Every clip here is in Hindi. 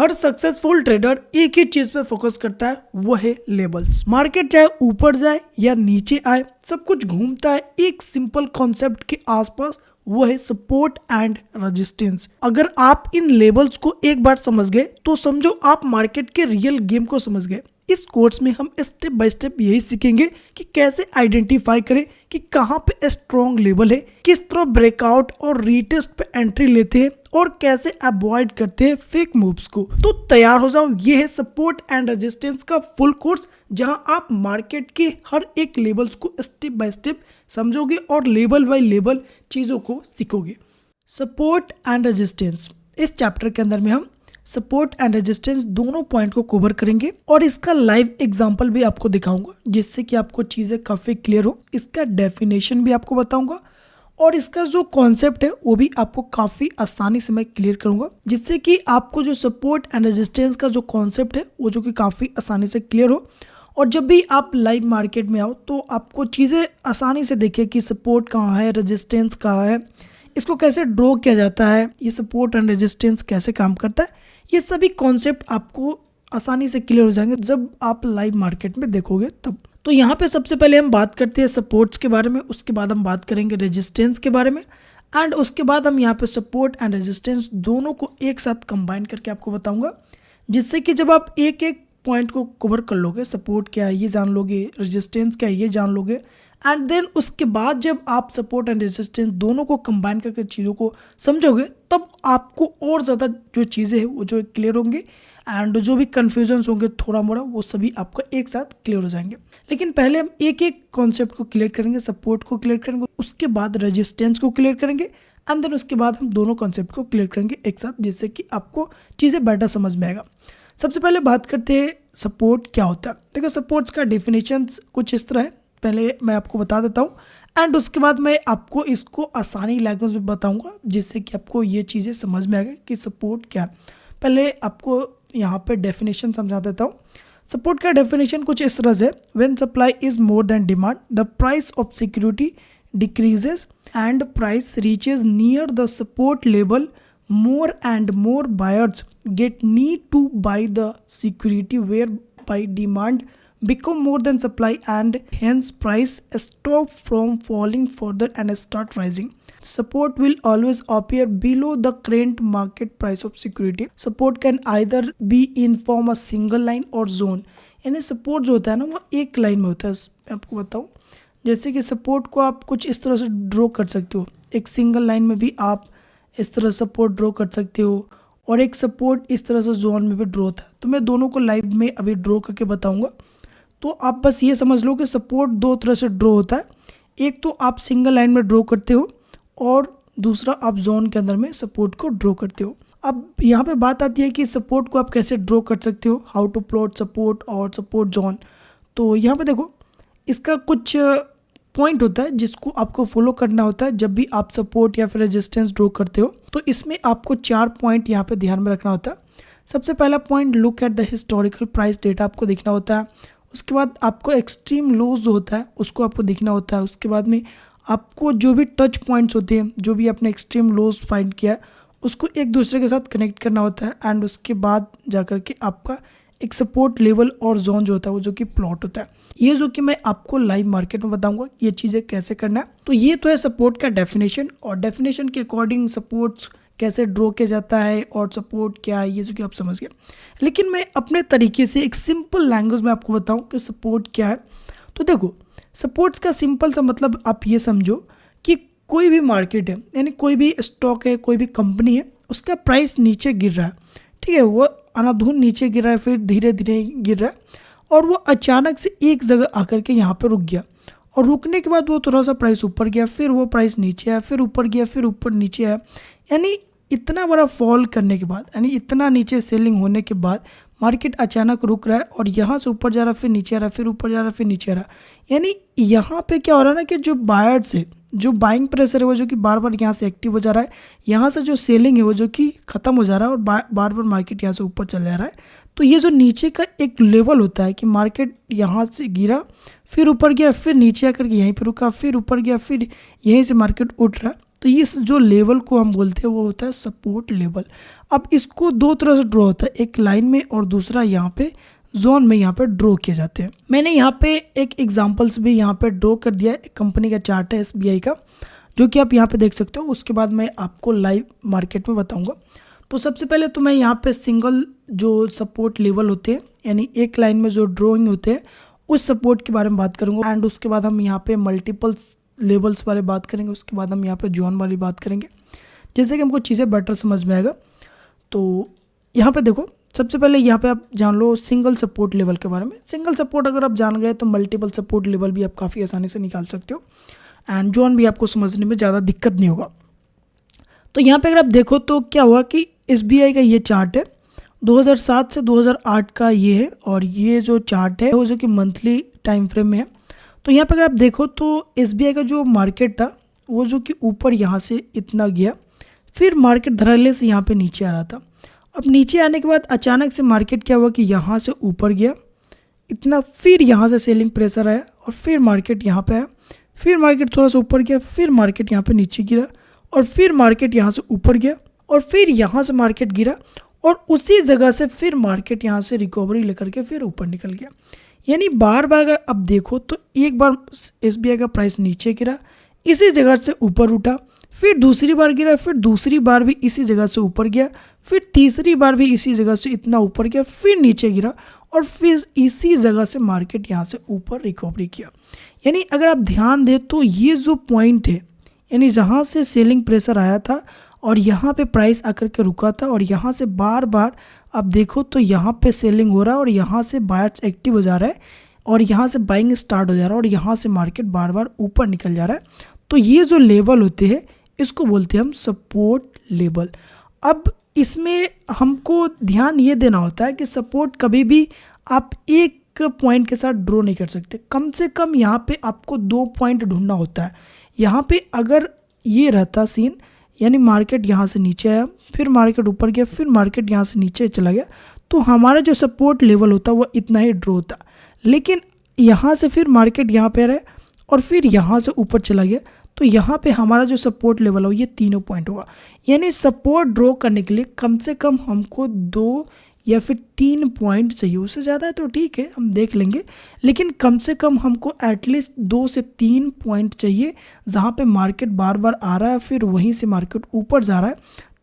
हर सक्सेसफुल ट्रेडर एक ही चीज पे फोकस करता है, वो है लेवल्स। मार्केट चाहे ऊपर जाए या नीचे आए, सब कुछ घूमता है एक सिंपल कॉन्सेप्ट के आसपास, वो है सपोर्ट एंड रेजिस्टेंस। अगर आप इन लेवल्स को एक बार समझ गए तो समझो आप मार्केट के रियल गेम को समझ गए। इस कोर्स में हम स्टेप बाय स्टेप यही सीखेंगे कि कैसे आइडेंटिफाई करें कि कहाँ पे स्ट्रॉन्ग लेवल है, किस तरह ब्रेकआउट और रीटेस्ट पे एंट्री लेते हैं और कैसे अवॉइड करते हैं फेक मूव्स को। तो तैयार हो जाओ, ये है सपोर्ट एंड रेजिस्टेंस का फुल कोर्स, जहां आप मार्केट के हर एक लेवल्स को स्टेप बाय स्टेप समझोगे और लेवल बाय लेवल चीज़ों को सीखोगे। सपोर्ट एंड रेजिस्टेंस, इस चैप्टर के अंदर में हम सपोर्ट एंड रेजिस्टेंस दोनों पॉइंट को कवर करेंगे और इसका लाइव एग्जांपल भी आपको दिखाऊंगा, जिससे कि आपको चीज़ें काफ़ी क्लियर हो। इसका डेफिनेशन भी आपको बताऊंगा और इसका जो कॉन्सेप्ट है वो भी आपको काफ़ी आसानी से मैं क्लियर करूंगा, जिससे कि आपको जो सपोर्ट एंड रेजिस्टेंस का जो कॉन्सेप्ट है वो जो कि काफ़ी आसानी से क्लियर हो। और जब भी आप लाइव मार्केट में आओ तो आपको चीज़ें आसानी से देखें कि सपोर्ट कहाँ है, रेजिस्टेंस कहाँ है, इसको कैसे ड्रॉ किया जाता है, ये सपोर्ट एंड रेजिस्टेंस कैसे काम करता है, ये सभी कॉन्सेप्ट आपको आसानी से क्लियर हो जाएंगे जब आप लाइव मार्केट में देखोगे तब। तो यहाँ पे सबसे पहले हम बात करते हैं सपोर्ट्स के बारे में, उसके बाद हम बात करेंगे रेजिस्टेंस के बारे में एंड उसके बाद हम यहाँ पे सपोर्ट एंड रेजिस्टेंस दोनों को एक साथ कंबाइन करके आपको बताऊंगा, जिससे कि जब आप एक एक पॉइंट को कवर कर लोगे, सपोर्ट क्या है ये जान लोगे, रेजिस्टेंस क्या है ये जान लोगे, एंड देन उसके बाद जब आप सपोर्ट एंड रेजिस्टेंस दोनों को कंबाइन करके चीज़ों को समझोगे, तब आपको और ज़्यादा जो चीज़ें हैं वो जो क्लियर होंगे एंड जो भी कन्फ्यूजन्स होंगे थोड़ा मोड़ा वो सभी आपका एक साथ क्लियर हो जाएंगे। लेकिन पहले हम एक एक कॉन्सेप्ट को क्लियर करेंगे, सपोर्ट को क्लियर करेंगे, उसके बाद रेजिस्टेंस को क्लियर करेंगे एंड देन उसके बाद हम दोनों कॉन्सेप्ट को क्लियर करेंगे एक साथ, जिससे कि आपको चीज़ें बेटर समझ में आएगा। सबसे पहले बात करते हैं सपोर्ट क्या होता है। देखो सपोर्ट्स का डिफिनेशंस कुछ इस तरह है, पहले मैं आपको बता देता हूँ एंड उसके बाद मैं आपको इसको आसानी लैंग्वेज में बताऊंगा, जिससे कि आपको ये चीज़ें समझ में आएगा कि सपोर्ट क्या है। पहले आपको यहाँ पे डेफिनेशन समझा देता हूँ। सपोर्ट का डेफिनेशन कुछ इस तरह से, when supply is more then demand the price of security decreases and price reaches near the support level, more and more buyers get need to buy the security whereby demand become more than supply and hence price stop from falling further and start rising. Support will always appear below the current market price of security. Support can either be in form a single line or zone. यानी सपोर्ट जो होता है ना वो एक लाइन में होता है। मैं आपको बताऊँ, जैसे कि सपोर्ट को आप कुछ इस तरह से ड्रॉ कर सकते हो, एक सिंगल लाइन में भी आप इस तरह सपोर्ट ड्रॉ कर सकते हो और एक सपोर्ट इस तरह से जोन में भी ड्रॉ होता है। तो मैं दोनों को लाइव में अभी ड्रॉ करके बताऊंगा। तो आप बस ये समझ लो कि सपोर्ट दो तरह से ड्रॉ होता है, एक तो आप सिंगल लाइन में ड्रॉ करते हो और दूसरा आप जोन के अंदर में सपोर्ट को ड्रॉ करते हो। अब यहाँ पे बात आती है कि सपोर्ट को आप कैसे ड्रॉ कर सकते हो, हाउ टू प्लॉट सपोर्ट और सपोर्ट जोन। तो यहाँ पे देखो इसका कुछ पॉइंट होता है जिसको आपको फॉलो करना होता है जब भी आप सपोर्ट या फिर रेजिस्टेंस ड्रॉ करते हो। तो इसमें आपको 4 पॉइंट यहाँ पे ध्यान में रखना होता है। सबसे पहला point, look at the historical price data आपको देखना होता है। उसके बाद आपको एक्सट्रीम लॉस जो होता है उसको आपको देखना होता है। उसके बाद में आपको जो भी टच पॉइंट्स होते हैं, जो भी आपने एक्सट्रीम लॉस फाइंड किया है उसको एक दूसरे के साथ कनेक्ट करना होता है एंड उसके बाद जाकर के आपका एक सपोर्ट लेवल और जोन जो होता है वो जो कि प्लॉट होता है। ये जो कि मैं आपको लाइव मार्केट में बताऊंगा ये चीज़ें कैसे करना है। तो ये तो है सपोर्ट का डेफिनेशन, और डेफिनेशन के अकॉर्डिंग सपोर्ट्स कैसे ड्रॉ किया जाता है और सपोर्ट क्या है ये जो कि आप समझ गए। लेकिन मैं अपने तरीके से एक सिंपल लैंग्वेज में आपको बताऊं कि सपोर्ट क्या है। तो देखो सपोर्ट्स का सिंपल सा मतलब आप ये समझो कि कोई भी मार्केट है, यानी कोई भी स्टॉक है, कोई भी कंपनी है, उसका प्राइस नीचे गिर रहा है, ठीक है, वो अनाधुन नीचे गिर रहा है, फिर धीरे धीरे गिर रहा है और वो अचानक से एक जगह आकर के यहाँ पे रुक गया और रुकने के बाद वो थोड़ा सा प्राइस ऊपर गया, फिर वो प्राइस नीचे आया, फिर ऊपर गया, फिर ऊपर नीचे आया। यानी इतना बड़ा फॉल करने के बाद, यानी इतना नीचे सेलिंग होने के बाद मार्केट अचानक रुक रहा है और यहाँ से ऊपर जा रहा है, फिर नीचे आ रहा है, फिर ऊपर जा रहा है, फिर नीचे आ रहा है। यानी यहाँ पे क्या हो रहा है ना कि जो बायर्स है, जो बाइंग प्रेशर है वो जो कि बार बार यहाँ से एक्टिव हो जा रहा है, यहाँ से जो सेलिंग है वो जो कि ख़त्म हो जा रहा है और बार बार मार्केट यहाँ से ऊपर चल जा रहा है। तो ये जो नीचे का एक लेवल होता है कि मार्केट यहाँ से गिरा, फिर ऊपर गया, फिर नीचे आकर के यहीं पर रुका, फिर ऊपर गया, फिर यहीं से मार्केट उठ रहा है, तो इस जो लेवल को हम बोलते हैं वो होता है सपोर्ट लेवल। अब इसको दो तरह से ड्रॉ होता है, एक लाइन में और दूसरा यहाँ पे जोन में यहाँ पे ड्रॉ किए जाते हैं। मैंने यहाँ पे एक एग्जांपल्स भी यहाँ पे ड्रॉ कर दिया है। एक कंपनी का चार्ट है SBI का, जो कि आप यहाँ पे देख सकते हो। उसके बाद मैं आपको लाइव मार्केट में बताऊंगा। तो सबसे पहले तो मैं यहाँ पे सिंगल जो सपोर्ट लेवल होते हैं, यानी एक लाइन में जो ड्रॉइंग होते हैं, उस सपोर्ट के बारे में बात करूंगा। एंड उसके बाद हम यहाँ पे मल्टीपल लेवल्स वाले बात करेंगे। उसके बाद हम यहाँ पे जोन वाली बात करेंगे, जैसे कि हमको चीज़ें बेटर समझ में आएगा। तो यहाँ पे देखो, सबसे पहले यहाँ पे आप जान लो सिंगल सपोर्ट लेवल के बारे में। सिंगल सपोर्ट अगर आप जान गए तो मल्टीपल सपोर्ट लेवल भी आप काफ़ी आसानी से निकाल सकते हो, एंड जोन भी आपको समझने में ज़्यादा दिक्कत नहीं होगा। तो यहाँ पे अगर आप देखो तो क्या हुआ कि SBI का ये चार्ट है 2007 से 2008 का ये है, और ये जो चार्ट है वो जो कि मंथली टाइम फ्रेम में है। तो यहाँ पे अगर आप देखो तो SBI का जो मार्केट था वो जो कि ऊपर यहाँ से इतना गया, फिर मार्केट धड़ल्ले से यहाँ पे नीचे आ रहा था। अब नीचे आने के बाद अचानक से मार्केट क्या हुआ कि यहाँ से ऊपर गया इतना, फिर यहाँ से सेलिंग प्रेशर आया और फिर मार्केट यहाँ पे आया, फिर मार्केट थोड़ा सा ऊपर गया, फिर मार्केट यहाँ पे नीचे गिरा, और फिर मार्केट यहाँ से ऊपर गया, और फिर यहाँ से मार्केट गिरा, और उसी जगह से फिर मार्केट यहाँ से रिकवरी लेकर के फिर ऊपर निकल गया। यानी बार बार अगर अब देखो तो एक बार SBI का प्राइस नीचे गिरा, इसी जगह से ऊपर उठा, फिर दूसरी बार गिरा, फिर दूसरी बार भी इसी जगह से ऊपर गया, फिर तीसरी बार भी इसी जगह से इतना ऊपर गया, फिर नीचे गिरा, और फिर इसी जगह से मार्केट यहाँ से ऊपर रिकवरी किया। यानी अगर आप ध्यान दें तो ये जो पॉइंट है, यानी जहाँ से सेलिंग प्रेशर आया था और यहाँ पे प्राइस आकर के रुका था, और यहाँ से बार बार आप देखो तो यहाँ पे सेलिंग हो रहा है, और यहाँ से बायर्स एक्टिव हो जा रहा है, और यहाँ से बाइंग स्टार्ट हो जा रहा है, और यहाँ से मार्केट बार बार ऊपर निकल जा रहा है। तो ये जो लेवल होते हैं इसको बोलते हैं हम सपोर्ट लेवल। अब इसमें हमको ध्यान ये देना होता है कि सपोर्ट कभी भी आप एक पॉइंट के साथ ड्रॉ नहीं कर सकते, कम से कम यहाँ पे आपको 2 पॉइंट ढूंढना होता है। यहाँ पे अगर ये रहता सीन, यानी मार्केट यहाँ से नीचे आया, फिर मार्केट ऊपर गया, फिर मार्केट यहाँ से नीचे चला गया, तो हमारा जो सपोर्ट लेवल होता वो इतना ही ड्रॉ होता। लेकिन यहाँ से फिर मार्केट यहाँ पे रहे और फिर यहाँ से ऊपर चला गया, तो यहाँ पे हमारा जो सपोर्ट लेवल हो ये तीनों पॉइंट होगा। यानी सपोर्ट ड्रॉ करने के लिए कम से कम हमको 2 या फिर 3 पॉइंट चाहिए। उससे ज़्यादा है तो ठीक है, हम देख लेंगे, लेकिन कम से कम हमको एटलीस्ट 2 से 3 पॉइंट चाहिए जहाँ पे मार्केट बार बार आ रहा है, फिर वहीं से मार्केट ऊपर जा रहा है,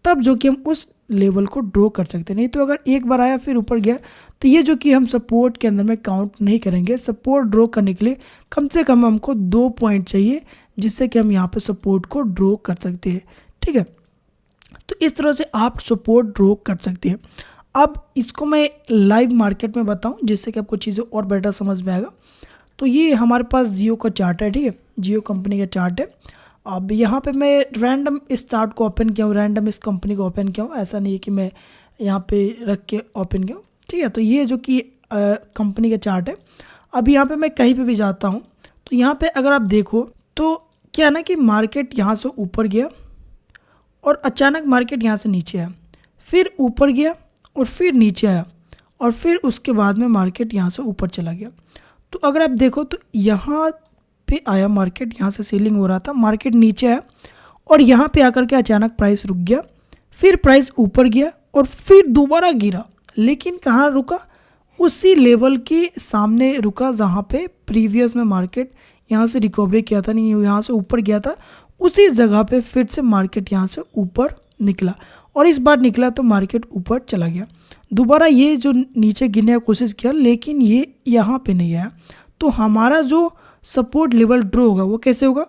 तब जो कि हम उस लेवल को ड्रॉ कर सकते हैं। नहीं तो अगर एक बार आया फिर ऊपर गया तो ये जो कि हम सपोर्ट के अंदर में काउंट नहीं करेंगे। सपोर्ट ड्रॉ करने के लिए कम से कम हमको 2 पॉइंट चाहिए, जिससे कि हम यहाँ पे सपोर्ट को ड्रॉ कर सकते हैं। ठीक है, तो इस तरह से आप सपोर्ट ड्रॉ कर सकते हैं। अब इसको मैं लाइव मार्केट में बताऊं, जिससे कि आपको चीज़ें और बेटर समझ में आएगा। तो ये हमारे पास जियो का चार्ट है, ठीक है, जियो कंपनी का चार्ट है। अब यहाँ पे मैं रैंडम इस चार्ट को ओपन किया हूँ, रैंडम इस कंपनी को ओपन किया हूँ, ऐसा नहीं है कि मैं यहाँ पे रख के ओपन किया हूँ। ठीक है, तो ये जो कि कंपनी का चार्ट है। अब यहाँ पे मैं कहीं पे भी जाता हूँ तो यहाँ पे अगर आप देखो तो क्या ना कि मार्केट यहाँ से ऊपर गया और अचानक मार्केट यहाँ से नीचे आया, फिर ऊपर गया और फिर नीचे आया, और फिर उसके बाद में मार्केट यहाँ से ऊपर चला गया। तो अगर आप देखो तो यहाँ पे आया मार्केट, यहाँ से सेलिंग हो रहा था, मार्केट नीचे आया और यहाँ पे आकर के अचानक प्राइस रुक गया, फिर प्राइस ऊपर गया और फिर दोबारा गिरा, लेकिन कहाँ रुका? उसी लेवल के सामने रुका जहाँ पे प्रीवियस में मार्केट यहाँ से रिकवरी किया था, नहीं यहाँ से ऊपर गया था, उसी जगह पे फिर से मार्केट यहाँ से ऊपर निकला, और इस बार निकला तो मार्केट ऊपर चला गया। दोबारा ये जो नीचे गिरने की कोशिश किया, लेकिन ये यहाँ पे नहीं आया। तो हमारा जो सपोर्ट लेवल ड्रॉ होगा वो कैसे होगा?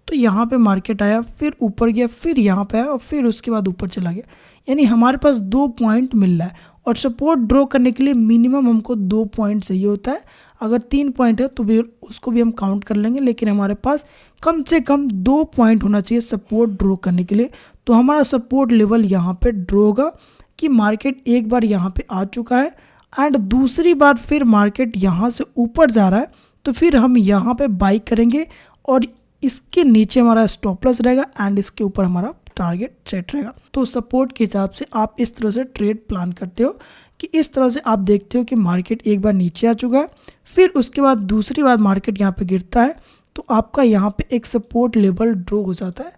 तो यहाँ पे मार्केट आया, फिर ऊपर गया, फिर यहाँ पे आया और फिर उसके बाद ऊपर चला गया। यानी हमारे पास 2 पॉइंट मिल रहा है, और सपोर्ट ड्रॉ करने के लिए मिनिमम हमको 2 पॉइंट चाहिए होता है। अगर 3 पॉइंट है तो भी उसको भी हम काउंट कर लेंगे, लेकिन हमारे पास कम से कम 2 पॉइंट होना चाहिए सपोर्ट ड्रॉ करने के लिए। तो हमारा सपोर्ट लेवल यहाँ पे ड्रॉ होगा कि मार्केट एक बार यहाँ पे आ चुका है एंड दूसरी बार फिर मार्केट यहाँ से ऊपर जा रहा है, तो फिर हम यहाँ पे बाई करेंगे और इसके नीचे हमारा स्टॉप लॉस रहेगा एंड इसके ऊपर हमारा टारगेट सेट रहेगा। तो सपोर्ट के हिसाब से आप इस तरह से ट्रेड प्लान करते हो कि इस तरह से आप देखते हो कि मार्केट एक बार नीचे आ चुका है, फिर उसके बाद दूसरी बार मार्केट यहाँ पे गिरता है, तो आपका यहाँ पे एक सपोर्ट लेवल ड्रॉ हो जाता है,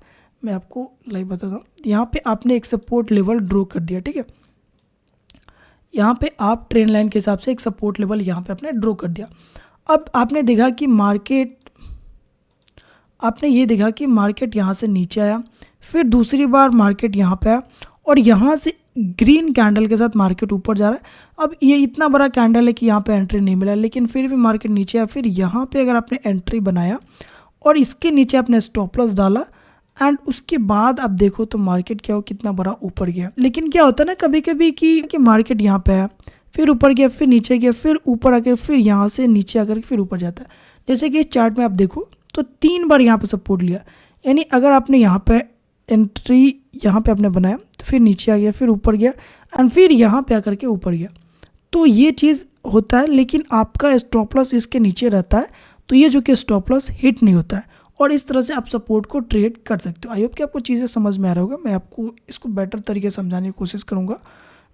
मैं आपको लाइव बताता हूँ। यहाँ पे आपने एक सपोर्ट लेवल ड्रॉ कर दिया, ठीक है। यहाँ पे आप ट्रेंड लाइन के हिसाब से एक सपोर्ट लेवल यहाँ पे आपने ड्रॉ कर दिया। अब आपने देखा कि मार्केट यहाँ से नीचे आया, फिर दूसरी बार मार्केट यहाँ पे आया और यहाँ से ग्रीन कैंडल के साथ मार्केट ऊपर जा रहा है। अब ये इतना बड़ा कैंडल है कि यहाँ पे एंट्री नहीं मिला, लेकिन फिर भी मार्केट नीचे आया। फिर यहाँ पे अगर आपने एंट्री बनाया और इसके नीचे आपने स्टॉप लॉस डाला एंड उसके बाद आप देखो तो मार्केट क्या हो, कितना बड़ा ऊपर गया। लेकिन क्या होता है ना कभी कभी कि मार्केट यहाँ पे आया, फिर ऊपर गया, फिर नीचे गया, फिर ऊपर आके फिर यहाँ से नीचे आकर फिर ऊपर जाता है। जैसे कि इस चार्ट में आप देखो तो 3 बार यहाँ पे सपोर्ट लिया, यानी अगर आपने यहाँ पे एंट्री यहाँ पे आपने बनाया तो फिर नीचे आ गया, फिर ऊपर गया एंड फिर यहाँ पे आकर के ऊपर गया, तो ये चीज़ होता है। लेकिन आपका स्टॉप लॉस इसके नीचे रहता है, तो ये जो कि स्टॉप लॉस हिट नहीं होता है और इस तरह से आप सपोर्ट को ट्रेड कर सकते हो। आई होप कि आपको चीज़ें समझ में आ रहा होगा। मैं आपको इसको बेटर तरीके से समझाने की कोशिश करूँगा,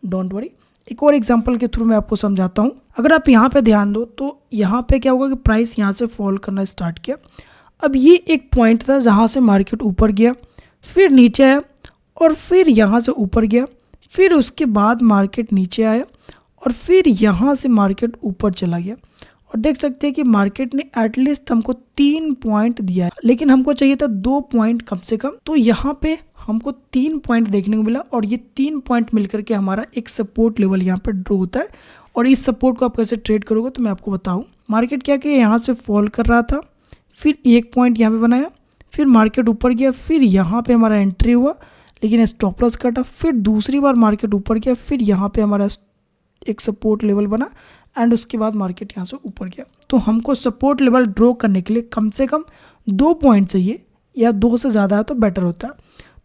डोंट वरी। एक और एग्जांपल के थ्रू मैं आपको समझाता हूँ। अगर आप यहाँ पे ध्यान दो तो यहाँ पे क्या होगा कि प्राइस यहाँ से फॉल करना स्टार्ट किया। अब ये एक पॉइंट था जहाँ से मार्केट ऊपर गया, फिर नीचे आया और फिर यहाँ से ऊपर गया, फिर उसके बाद मार्केट नीचे आया और फिर यहाँ से मार्केट ऊपर चला गया। और देख सकते हैं कि मार्केट ने एटलीस्ट हमको 3 पॉइंट दिया है, लेकिन हमको चाहिए था 2 पॉइंट कम से कम। तो यहाँ पे हमको 3 पॉइंट देखने को मिला और ये 3 पॉइंट मिलकर के हमारा एक सपोर्ट लेवल यहाँ पे ड्रॉ होता है। और इस सपोर्ट को आप कैसे ट्रेड करोगे तो मैं आपको बताऊँ। मार्केट क्या किया, यहाँ से फॉल कर रहा था, फिर 1 पॉइंट यहाँ पे बनाया, फिर मार्केट ऊपर गया, फिर यहाँ पे हमारा एंट्री हुआ लेकिन स्टॉप लॉस कटा, फिर दूसरी बार मार्केट ऊपर गया, फिर यहाँ पे हमारा एक सपोर्ट लेवल बना एंड उसके बाद मार्केट यहाँ से ऊपर गया। तो हमको सपोर्ट लेवल ड्रॉ करने के लिए कम से कम 2 पॉइंट चाहिए या 2 से ज़्यादा है तो बेटर होता है।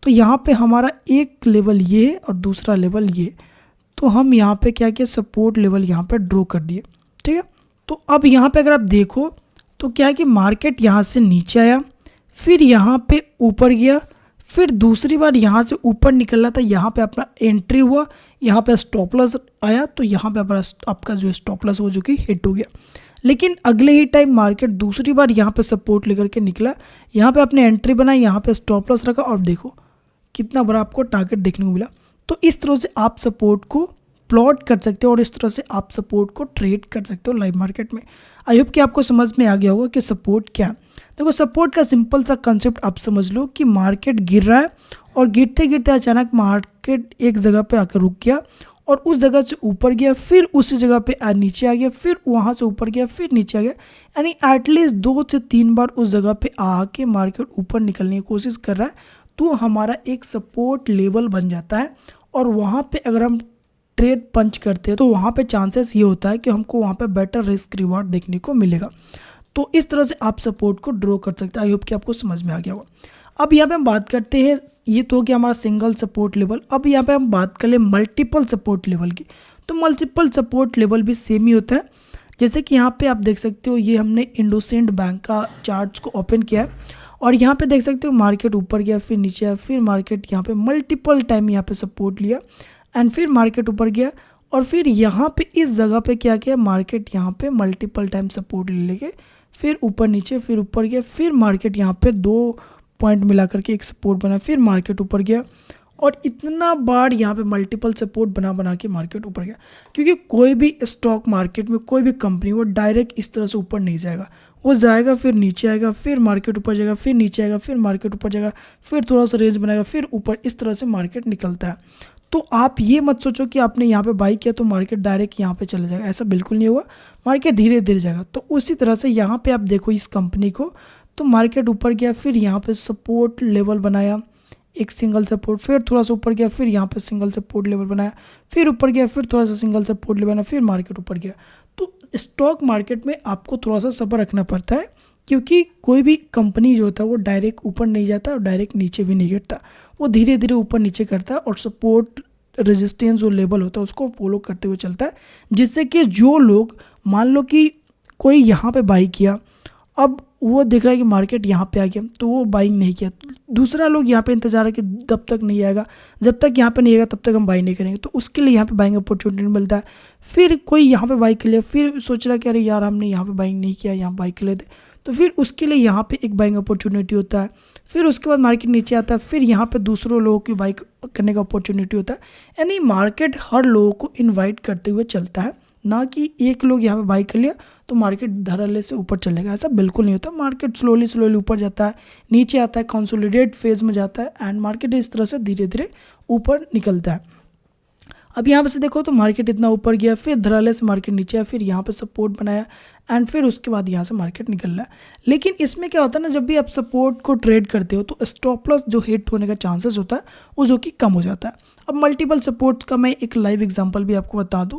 तो यहाँ पे हमारा एक लेवल ये है और दूसरा लेवल ये, तो हम यहाँ पे क्या किया, सपोर्ट लेवल यहाँ पे ड्रॉ कर दिए, ठीक है। तो अब यहाँ पे अगर आप देखो तो क्या है कि मार्केट यहाँ से नीचे आया, फिर यहाँ पे ऊपर गया, फिर दूसरी बार यहाँ से ऊपर निकल रहा था, यहाँ पे अपना एंट्री हुआ, यहाँ पे स्टॉप लॉस आया, तो यहाँ पे आपका जो स्टॉप लॉस वो जो कि हिट हो गया। लेकिन अगले ही टाइम मार्केट दूसरी बार यहाँ पे सपोर्ट लेकर के निकला, यहाँ पे आपने एंट्री बनाई, यहाँ पे स्टॉप लॉस रखा और देखो कितना बड़ा आपको टारगेट देखने को मिला। तो इस तरह से आप सपोर्ट को प्लॉट कर सकते हो और इस तरह से आप सपोर्ट को ट्रेड कर सकते हो लाइव मार्केट में। आई होप कि आपको समझ में आ गया होगा कि सपोर्ट क्या है। देखो सपोर्ट का सिंपल सा कंसेप्ट आप समझ लो कि मार्केट गिर रहा है और गिरते गिरते अचानक मार्केट एक जगह पे आकर रुक गया और उस जगह से ऊपर गया, फिर उसी जगह पे नीचे आ गया, फिर वहाँ से ऊपर गया, फिर नीचे आ गया, यानी एटलीस्ट 2 से 3 बार उस जगह पे आके मार्केट ऊपर निकलने की कोशिश कर रहा है, तो हमारा एक सपोर्ट लेवल बन जाता है। और वहाँ पे अगर हम ट्रेड पंच करते हैं तो वहाँ पे चांसेस ये होता है कि हमको वहाँ पे बेटर रिस्क रिवार्ड देखने को मिलेगा। तो इस तरह से आप सपोर्ट को ड्रॉ कर सकते हैं। आई होप कि आपको समझ में आ गया होगा। अब यहाँ पे हम बात करते हैं, ये तो हो गया हमारा सिंगल सपोर्ट लेवल। अब यहाँ पे हम बात कर ले मल्टीपल सपोर्ट लेवल की। तो मल्टीपल सपोर्ट लेवल भी सेम ही होता है। जैसे कि यहाँ पे आप देख सकते हो, ये हमने इंडोसिंड बैंक का चार्ट्स को ओपन किया है और यहाँ पे देख सकते हो मार्केट ऊपर गया, फिर नीचे आया, फिर मार्केट यहाँ पे मल्टीपल टाइम यहाँ पे सपोर्ट लिया एंड फिर मार्केट ऊपर गया और फिर यहाँ पे इस जगह पे क्या किया, मार्केट यहाँ पे मल्टीपल टाइम सपोर्ट ले लेके फिर ऊपर नीचे, फिर ऊपर गया, फिर मार्केट यहाँ पे 2 पॉइंट मिला करके एक सपोर्ट बना, फिर मार्केट ऊपर गया और इतना बार यहाँ पे मल्टीपल सपोर्ट बना के मार्केट ऊपर गया। क्योंकि कोई भी स्टॉक मार्केट में कोई भी कंपनी वो डायरेक्ट इस तरह से ऊपर नहीं जाएगा, वो जाएगा फिर नीचे आएगा, फिर मार्केट ऊपर जाएगा, फिर नीचे आएगा, फिर मार्केट ऊपर जाएगा, फिर थोड़ा सा रेंज बनाएगा, फिर ऊपर, इस तरह से मार्केट निकलता है। तो आप ये मत सोचो कि आपने यहाँ पे बाई किया तो मार्केट डायरेक्ट यहाँ पे चला जाएगा, ऐसा बिल्कुल नहीं होगा। मार्केट धीरे धीरे जाएगा। तो उसी तरह से यहाँ पे आप देखो इस कंपनी को, तो मार्केट ऊपर गया, फिर यहाँ पे सपोर्ट लेवल बनाया, एक सिंगल सपोर्ट, फिर थोड़ा सा ऊपर गया, फिर यहाँ पे सिंगल सपोर्ट लेवल बनाया, फिर ऊपर गया, फिर थोड़ा सा सिंगल सपोर्ट लेवल बनाया, फिर मार्केट ऊपर गया। तो स्टॉक मार्केट में आपको थोड़ा सा सब्र रखना पड़ता है, क्योंकि कोई भी कंपनी जो होता है वो डायरेक्ट ऊपर नहीं जाता और डायरेक्ट नीचे भी नहीं गिरता, वो धीरे धीरे ऊपर नीचे करता है और सपोर्ट रेजिस्टेंस जो लेवल होता है उसको फॉलो करते हुए चलता है। जिससे कि जो लोग, मान लो कि कोई यहाँ पे बाई किया, अब वो देख रहा है कि मार्केट यहाँ पे आ गया तो वो बाइंग नहीं किया, दूसरा लोग यहाँ पे इंतजार है कि जब तक नहीं आएगा, जब तक यहाँ पे नहीं आएगा तब तक हम बाई नहीं करेंगे, तो उसके लिए यहाँ पे बाइंग अपॉर्चुनिटी मिलता है। फिर कोई यहाँ पे बाई कर लिया, फिर सोच रहा कि अरे यार हमने यहाँ पे बाइंग नहीं किया, यहाँ बाई कर लेते, तो फिर उसके लिए यहाँ पे एक बाइंग अपॉर्चुनिटी होता है। फिर उसके बाद मार्केट नीचे आता है, फिर यहाँ पे दूसरों लोगों की बाइक करने का अपॉर्चुनिटी होता है। यानी मार्केट हर लोगों को इन्वाइट करते हुए चलता है, ना कि एक लोग यहाँ पे बाई कर लिया तो मार्केट धड़ल्ले से ऊपर चलेगा, ऐसा बिल्कुल नहीं होता। मार्केट स्लोली स्लोली ऊपर जाता है, नीचे आता है, कंसोलिडेट फेज में जाता है एंड मार्केट इस तरह से धीरे धीरे ऊपर निकलता है। अब यहाँ पे से देखो तो मार्केट इतना ऊपर गया, फिर धड़ल्ले से मार्केट नीचे आया, फिर यहाँ पे सपोर्ट बनाया एंड फिर उसके बाद यहाँ से मार्केट निकल रहा है। लेकिन इसमें क्या होता है ना, जब भी आप सपोर्ट को ट्रेड करते हो तो स्टॉप लॉस जो हिट होने का चांसेस होता है वो जो कि कम हो जाता है। अब मल्टीपल सपोर्ट्स का मैं एक लाइव एग्जांपल भी आपको बता दूं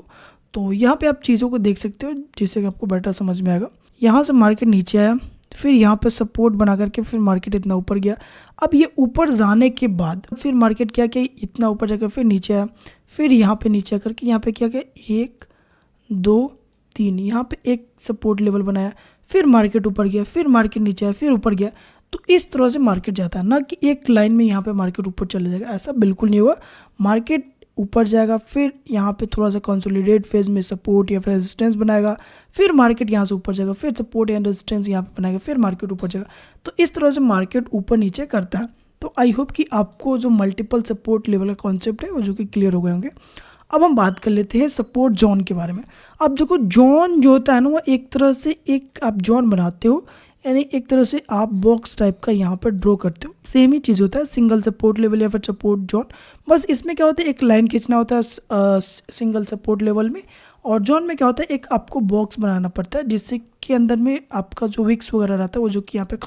तो यहाँ पे आप चीज़ों को देख सकते हो जिससे कि आपको बेटर समझ में आएगा। यहाँ से मार्केट नीचे आया, फिर यहाँ पे सपोर्ट बना करके फिर मार्केट इतना ऊपर गया। अब ये ऊपर जाने के बाद फिर मार्केट क्या किया, इतना ऊपर जाकर फिर नीचे आया, फिर यहाँ पे नीचे आकर के यहाँ पे क्या किया, 1 2 3 यहाँ पे एक सपोर्ट लेवल बनाया, फिर मार्केट ऊपर गया, फिर मार्केट नीचे आया, फिर ऊपर गया। तो इस तरह से मार्केट जाता है, ना कि एक लाइन में यहाँ पे मार्केट ऊपर चले जाएगा, ऐसा बिल्कुल नहीं होगा। मार्केट ऊपर जाएगा, फिर यहाँ पे थोड़ा सा कंसोलिडेट फेज में सपोर्ट या फिर रेजिस्टेंस बनाएगा, फिर मार्केट यहाँ से ऊपर जाएगा, फिर सपोर्ट या रेजिस्टेंस यहाँ पे बनाएगा, फिर मार्केट ऊपर जाएगा। तो इस तरह से मार्केट ऊपर नीचे करता है। तो आई होप कि आपको जो मल्टीपल सपोर्ट लेवल का कॉन्सेप्ट है वो जो कि क्लियर हो गए होंगे। अब हम बात कर लेते हैं सपोर्ट जोन के बारे में। अब देखो जोन जो होता है ना, वो एक तरह से एक आप जोन बनाते हो, यानी एक तरह से आप बॉक्स टाइप का यहाँ पर ड्रॉ करते हो। सेम ही चीज़ होता है सिंगल सपोर्ट लेवल या फिर सपोर्ट जोन, बस इसमें क्या होता है एक लाइन खींचना होता है सिंगल सपोर्ट लेवल में, और जोन में क्या होता है एक आपको बॉक्स बनाना पड़ता है जिससे के अंदर में आपका जो विक्स वगैरह रहता है वो जो कि यहाँ पे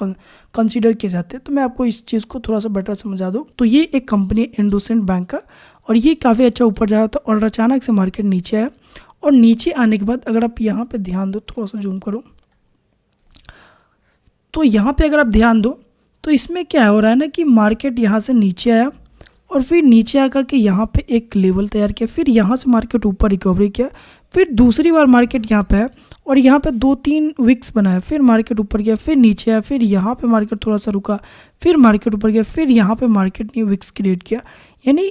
कंसीडर किए जाते हैं। तो मैं आपको इस चीज़ को थोड़ा सा बेटर समझा दूँ तो ये एक कंपनी है इंडोसेंट बैंक का, और ये काफ़ी अच्छा ऊपर जा रहा था और अचानक से मार्केट नीचे आया। और नीचे आने के बाद अगर आप यहाँ पे ध्यान दो, थोड़ा सा जूम करो, तो यहाँ पे अगर आप ध्यान दो तो इसमें क्या हो रहा है ना कि मार्केट यहाँ से नीचे आया और फिर नीचे आकर के यहाँ पे एक लेवल तैयार किया, फिर यहाँ से मार्केट ऊपर रिकवरी किया, फिर दूसरी बार मार्केट यहाँ पे है और यहाँ पे 2-3 विक्स बनाया, फिर मार्केट ऊपर गया, फिर नीचे आया, फिर यहाँ पे मार्केट थोड़ा सा रुका, फिर मार्केट ऊपर गया, फिर यहाँ पे मार्केट ने विक्स क्रिएट किया। यानी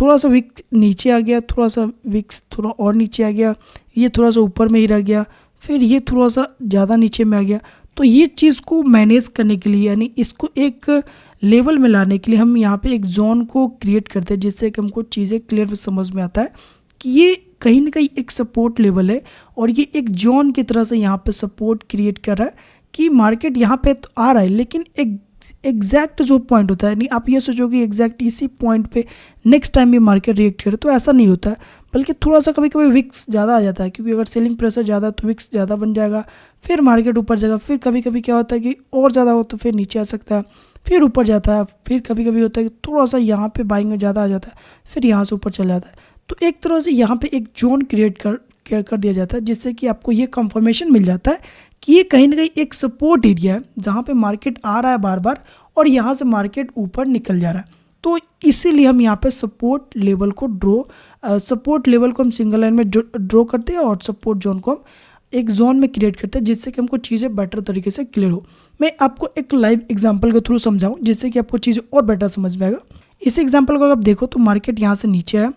थोड़ा सा विक्स नीचे आ गया, थोड़ा सा विक्स थोड़ा और नीचे आ गया, ये थोड़ा सा ऊपर में ही रह गया, फिर ये थोड़ा सा ज़्यादा नीचे में आ गया। तो ये चीज़ को मैनेज करने के लिए, यानी इसको एक लेवल में लाने के लिए हम यहाँ पे एक जोन को क्रिएट करते हैं जिससे कि हमको चीज़ें क्लियर समझ में आता है कि ये कहीं ना कहीं एक सपोर्ट लेवल है और ये एक जोन की तरह से यहाँ पे सपोर्ट क्रिएट कर रहा है कि मार्केट यहाँ पे तो आ रहा है, लेकिन एक एग्जैक्ट जो पॉइंट होता है, नहीं आप ये सोचो कि एग्जैक्ट इसी पॉइंट पे नेक्स्ट टाइम भी मार्केट रिएक्ट करे, तो ऐसा नहीं होता है, बल्कि थोड़ा सा कभी कभी विक्स ज़्यादा आ जाता है, क्योंकि अगर सेलिंग प्रेशर ज़्यादा तो विक्स ज़्यादा बन जाएगा, फिर मार्केट ऊपर जाएगा, फिर कभी कभी क्या होता है कि और ज़्यादा हो तो फिर नीचे आ सकता है, फिर ऊपर जाता है, फिर कभी कभी होता है कि थोड़ा सा यहाँ पे बाइंग में ज़्यादा आ जाता है, फिर यहाँ से ऊपर चला जाता है। तो एक तरह से यहाँ पे एक जोन क्रिएट कर दिया जाता है जिससे कि आपको ये कंफर्मेशन मिल जाता है कि ये कहीं ना कहीं एक सपोर्ट एरिया है जहाँ पे मार्केट आ रहा है बार बार और यहाँ से मार्केट ऊपर निकल जा रहा है। तो इसीलिए हम यहाँ पे सपोर्ट लेवल को हम सिंगल लाइन में ड्रॉ करते हैं और सपोर्ट जोन को हम एक जोन में क्रिएट करते हैं जिससे कि हमको चीज़ें बेटर तरीके से क्लियर हो। मैं आपको एक लाइव एग्जांपल के थ्रू समझाऊं जिससे कि आपको चीज़ें और बेटर समझ में आएगा। इस एग्जांपल को अगर आप देखो तो मार्केट यहाँ से नीचे आया,